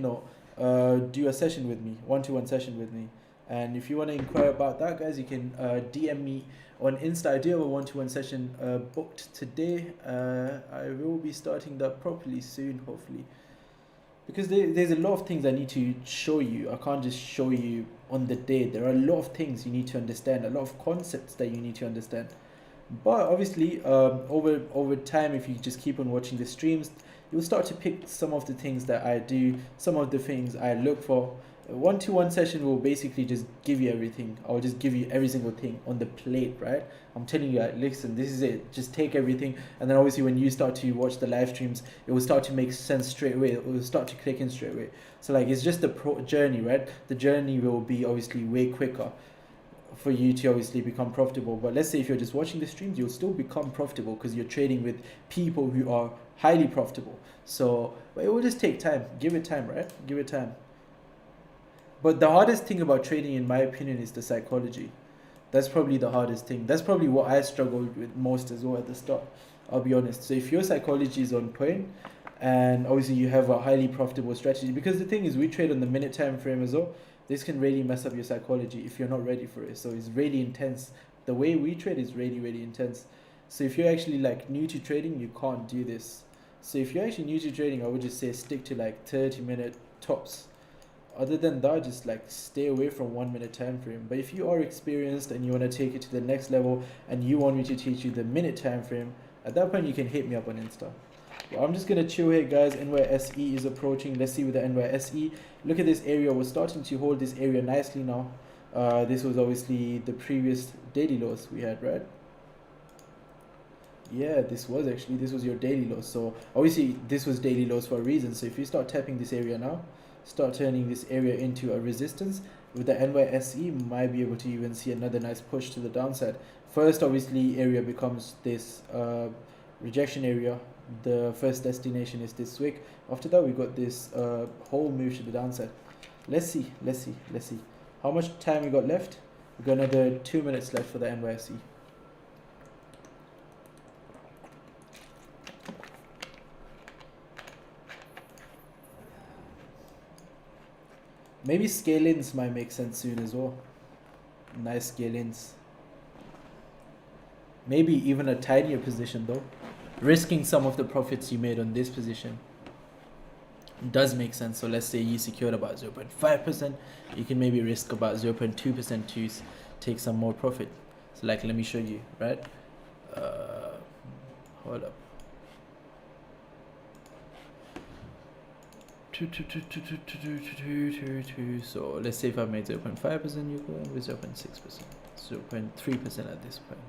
A: do a session with me, 1-to-1 session with me. And if you want to inquire about that, guys, you can DM me on Insta. I do have a one-to-one session booked today. I will be starting that properly soon, hopefully, because there's a lot of things I need to show you. I can't just show you on the day. There are a lot of things you need to understand, a lot of concepts that you need to understand. But obviously, over time, if you just keep on watching the streams, you'll start to pick some of the things that I do, some of the things I look for. A one-to-one session will basically just give you everything. I'll just give you every single thing on the plate, right? I'm telling you, listen, this is it. Just take everything, and then obviously when you start to watch the live streams, it will start to make sense straight away. It will start to click in straight away. So like, it's just the journey, right? The journey will be obviously way quicker for you to obviously become profitable. But let's say if you're just watching the streams, you'll still become profitable because you're trading with people who are highly profitable. So but it will just take time. Give it time, right? Give it time. But the hardest thing about trading, in my opinion, is the psychology. That's probably the hardest thing. That's probably what I struggled with most as well at the start. I'll be honest. So if your psychology is on point, and obviously you have a highly profitable strategy, because the thing is, we trade on the minute time frame as well. This can really mess up your psychology if you're not ready for it. So it's really intense. The way we trade is really, really intense. So if you're actually like new to trading, you can't do this. So if you're actually new to trading, I would just say stick to like 30-minute tops. Other than that, just like stay away from 1 minute time frame. But if you are experienced and you want to take it to the next level and you want me to teach you the minute time frame, at that point you can hit me up on Insta. Well, I'm just gonna chill here, guys. NYSE is approaching. Let's see with the NYSE. Look at this area. We're starting to hold this area nicely now. This was obviously the previous daily lows we had, right? Yeah, this was your daily lows. So obviously this was daily lows for a reason. So if you start tapping this area now, start turning this area into a resistance, with the NYSE might be able to even see another nice push to the downside. First obviously area becomes this rejection area. The first destination is this wick. After that we got this whole move to the downside. Let's see how much time we got left. We got another 2 minutes left for the NYSE. Maybe scale-ins might make sense soon as well. Nice scale-ins. Maybe even a tinier position though. Risking some of the profits you made on this position does make sense. So let's say you secured about 0.5%, you can maybe risk about 0.2% to take some more profit. So like, let me show you, right? Hold up. So let's say if I made 0.5%, you go in with 0.6%, 0.3% at this point.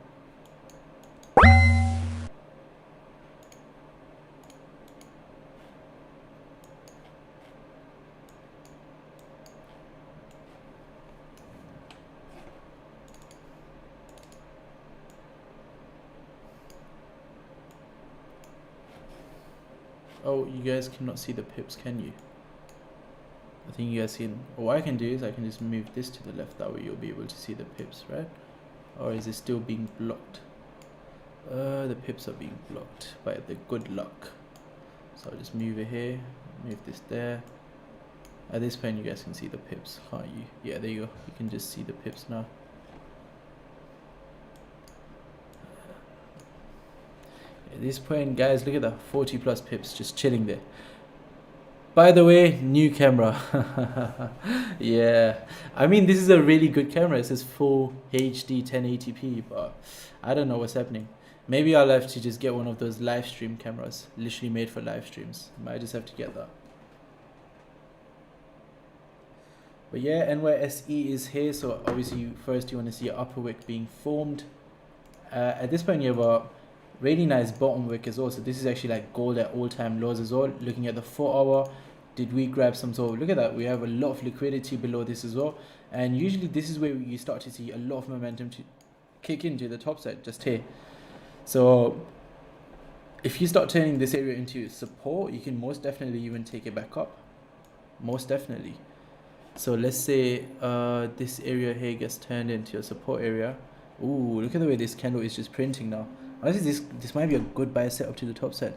A: Oh, you guys cannot see the pips, can you? I think you guys can. What I can do is I can just move this to the left. That way you'll be able to see the pips, right? Or is it still being blocked? The pips are being blocked by the good luck. So I'll just move it here, move this there. At this point you guys can see the pips, can't you? Yeah, there you go. You can just see the pips now. At this point, guys, look at that, 40 plus pips just chilling there. By the way, new camera. Yeah, I mean, this is a really good camera. It says full HD 1080p, but I don't know what's happening. Maybe I'll have to just get one of those live stream cameras, literally made for live streams. Might just have to get that. But yeah, NYSE is here. So obviously first you want to see an upper wick being formed. At this point you have a really nice bottom wick as well. So this is actually like gold at all-time lows as well. Looking at the 4 hour, did we grab some sort of, look at that, we have a lot of liquidity below this as well. And usually this is where you start to see a lot of momentum to kick into the top side, just here. So if you start turning this area into support, you can most definitely even take it back up, most definitely. So let's say this area here gets turned into a support area. Ooh, look at the way this candle is just printing now. Honestly, this might be a good buy setup to the top side.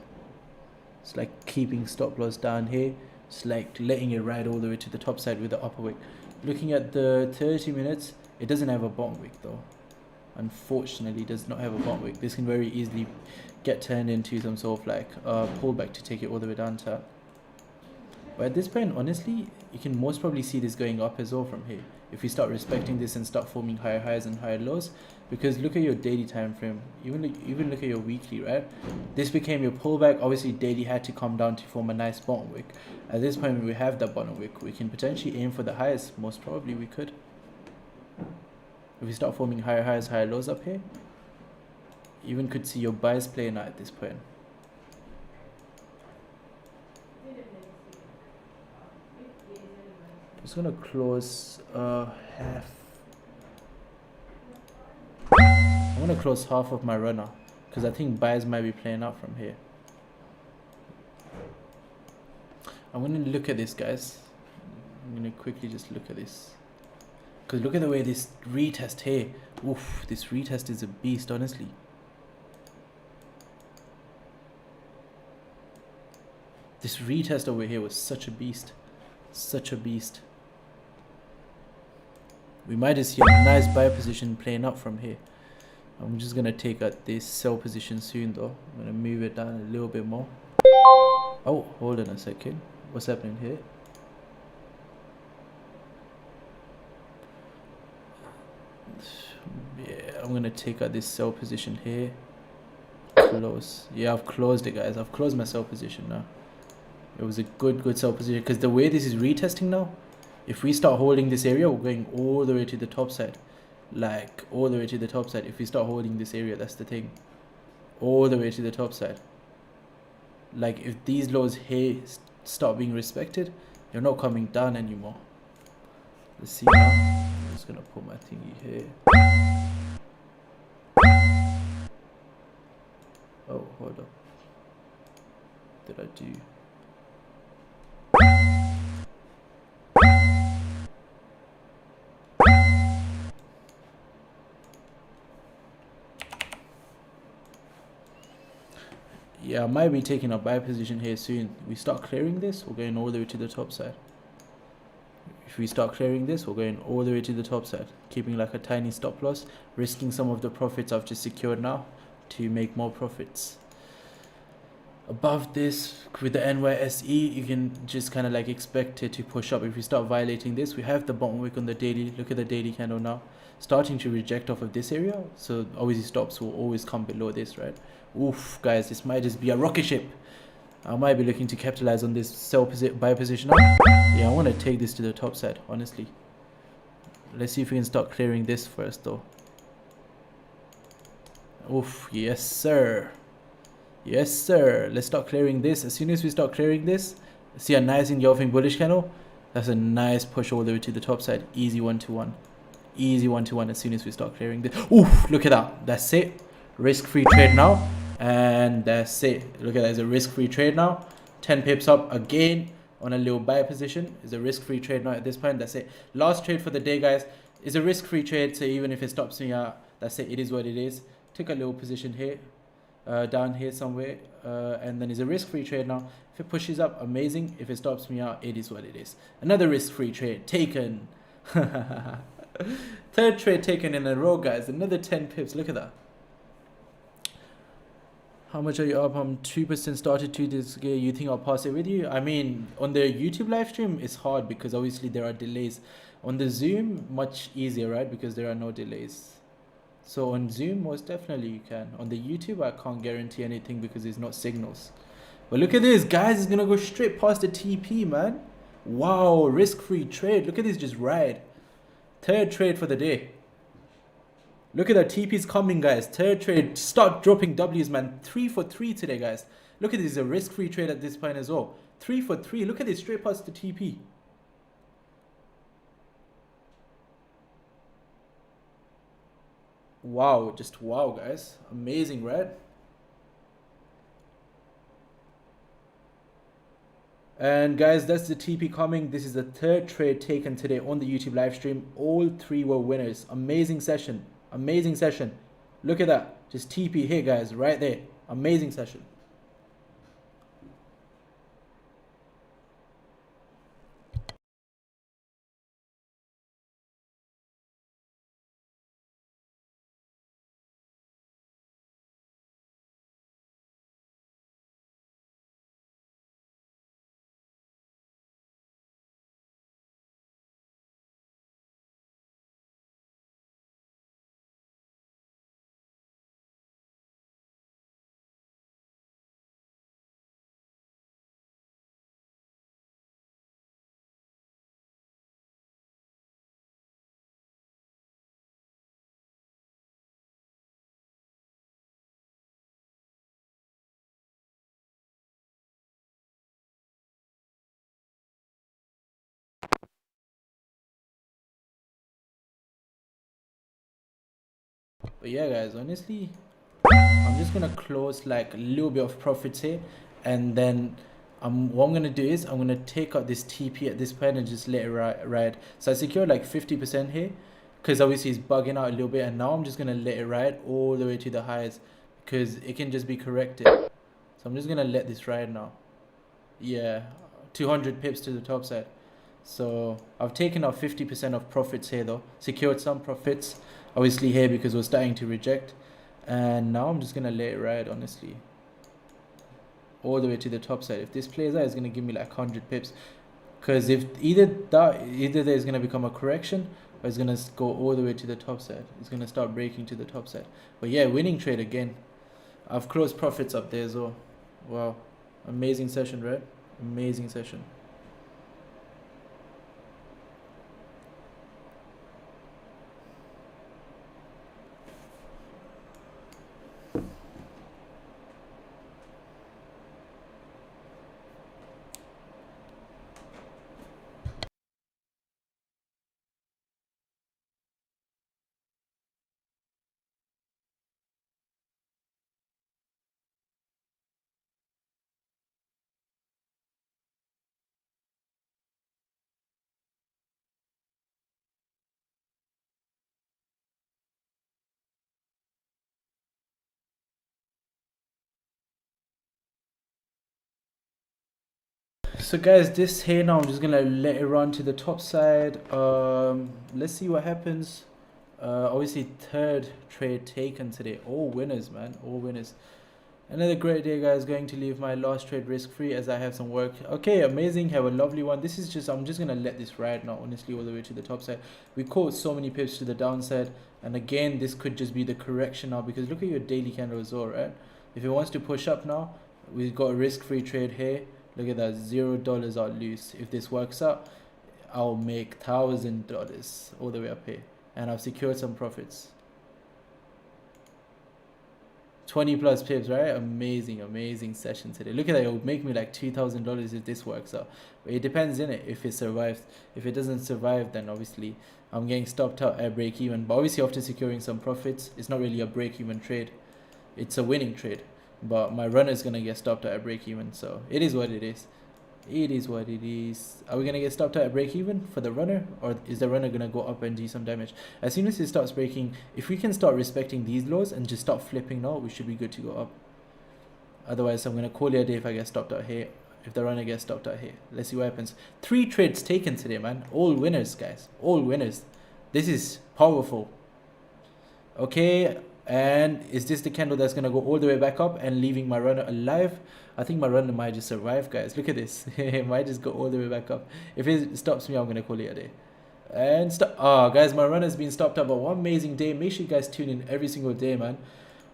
A: It's like keeping stop loss down here. It's like letting it ride all the way to the top side with the upper wick. Looking at the 30 minutes, it doesn't have a bottom wick though. Unfortunately, it does not have a bottom wick. This can very easily get turned into some sort of like pullback to take it all the way down to. But at this point, honestly, you can most probably see this going up as well from here. If you start respecting this and start forming higher highs and higher lows, because look at your daily time frame, even look at your weekly, right? This became your pullback. Obviously, daily had to come down to form a nice bottom wick. At this point, when we have that bottom wick, we can potentially aim for the highest. Most probably, we could. If we start forming higher highs, higher lows up here, even could see your buys playing out at this point. Just gonna close half. I'm gonna close half of my runner because I think buys might be playing out from here. I'm gonna look at this, guys. I'm gonna quickly just look at this because look at the way this retest here. Oof, this retest is a beast, honestly. This retest over here was such a beast, such a beast. We might just see a nice buy position playing up from here. I'm just gonna take out this sell position soon though. I'm gonna move it down a little bit more. Oh, hold on a second. What's happening here? Yeah, I'm gonna take out this sell position here. Close. Yeah, I've closed it, guys. I've closed my sell position now. It was a good sell position because the way this is retesting now, if we start holding this area, we're going all the way to the top side. Like, all the way to the top side. If we start holding this area, that's the thing. All the way to the top side. Like, if these lows here start being respected, they're not coming down anymore. Let's see now. I'm just gonna put my thingy here. Oh, hold up. What did I do? Yeah, I might be taking a buy position here soon. We start clearing this, we're going all the way to the top side. If we start clearing this, we're going all the way to the top side, keeping like a tiny stop loss, risking some of the profits I've just secured now to make more profits. Above this, with the NYSE, you can just kind of like expect it to push up. If we start violating this, we have the bottom wick on the daily. Look at the daily candle now, starting to reject off of this area. So obviously stops will always come below this, right? Oof, guys, this might just be a rocket ship. I might be looking to capitalize on this buy position now. Yeah, I want to take this to the top side, honestly. Let's see if we can start clearing this first, though. Oof, yes, sir. Yes, sir. Let's start clearing this. As soon as we start clearing this, see a nice engulfing bullish candle. That's a nice push all the way to the top side. Easy 1-to-1. Easy 1-to-1 as soon as we start clearing this. Oof, look at that. That's it. Risk-free trade now. And that's it. Look at that. It's a risk-free trade now. 10 pips up again on a little buy position. It's a risk-free trade now at this point. That's it. Last trade for the day, guys. It's a risk-free trade. So even if it stops me out, that's it. It is what it is. Took a little position here. Down here somewhere, and then it's a risk-free trade now. If it pushes up, amazing. If it stops me out, it is what it is. Another risk-free trade taken. Third trade taken in a row, guys. Another 10 pips. Look at that. How much are you up? I'm 2% started to this game. You think I'll pass it with you? I mean, on the YouTube live stream, it's hard because obviously there are delays. On the Zoom, much easier, right? Because there are no delays. So on Zoom, most definitely you can. On the YouTube, I can't guarantee anything because there's not signals. But look at this, guys. It's going to go straight past the TP, man. Wow, risk-free trade. Look at this, just ride. Third trade for the day. Look at the TP's coming, guys. Third trade. Start dropping W's, man. 3 for 3 today, guys. Look at this, a risk-free trade at this point as well. 3 for 3. Look at this, straight past the TP. Wow, just wow, guys. Amazing, right? And guys, that's the TP coming. This is the third trade taken today on the YouTube live stream. All 3 were winners. Amazing session. Amazing session. Look at that. Just TP here, guys, right there. Amazing session. But yeah, guys, honestly, I'm just gonna close like a little bit of profits here, and then what I'm gonna do is I'm gonna take out this TP at this point and just let it ride. So I secured like 50% here, because obviously it's bugging out a little bit, and now I'm just gonna let it ride all the way to the highs, because it can just be corrected. So I'm just gonna let this ride now. Yeah, 200 pips to the top side. So I've taken out 50% of profits here though, secured some profits obviously here because we're starting to reject, and now I'm just gonna let it ride honestly all the way to the top side. If this plays out, it's gonna give me like 100 pips, because if either there's gonna become a correction or it's gonna go all the way to the top side. It's gonna start breaking to the top side. But yeah, winning trade again. I've closed profits up there as well. Wow, amazing session, right? Amazing session. So guys, this here now, I'm just gonna let it run to the top side. Let's see what happens. Obviously third trade taken today. All winners, man, all winners. Another great day, guys. Going to leave my last trade risk free as I have some work. Okay, amazing. Have a lovely one. This is just, I'm just gonna let this ride now, honestly, all the way to the top side. We caught so many pips to the downside, and again, this could just be the correction now, because look at your daily candle as well, right? If it wants to push up now, we've got a risk free trade here. Look at that, $0 out loose. If this works out, I'll make $1,000 all the way up here, and I've secured some profits. 20 plus pips, right? Amazing session today. Look at that, it'll make me like $2,000 if this works out. But it depends, in it, if it survives. If it doesn't survive, then obviously I'm getting stopped out at break even. But obviously after securing some profits, it's not really a break even trade, it's a winning trade. But my runner is gonna get stopped out at break even, so it is what it is. It is what it is. Are we gonna get stopped out at break even for the runner, or is the runner gonna go up and do some damage? As soon as it starts breaking, if we can start respecting these lows and just start flipping now, we should be good to go up. Otherwise, I'm gonna call it a day if I get stopped out here. If the runner gets stopped out here, let's see what happens. 3 trades taken today, man. All winners, guys. All winners. This is powerful. Okay, and is this the candle that's gonna go all the way back up and leaving my runner alive? I think my runner might just survive, guys. Look at this. It might just go all the way back up. If it stops me, I'm gonna call it a day. And guys, my runner's been stopped up. But one amazing day. Make sure you guys tune in every single day, man.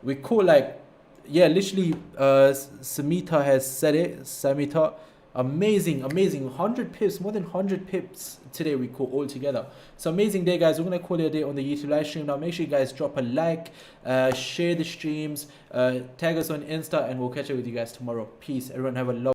A: We call like, yeah, literally, Samita has said it. Samita, amazing 100 pips, more than 100 pips today we call all together. So amazing day, guys. We're gonna call it a day on the YouTube live stream now. Make sure you guys drop a like, share the streams, tag us on Insta, and we'll catch up with you guys tomorrow. Peace. Everyone have a lovely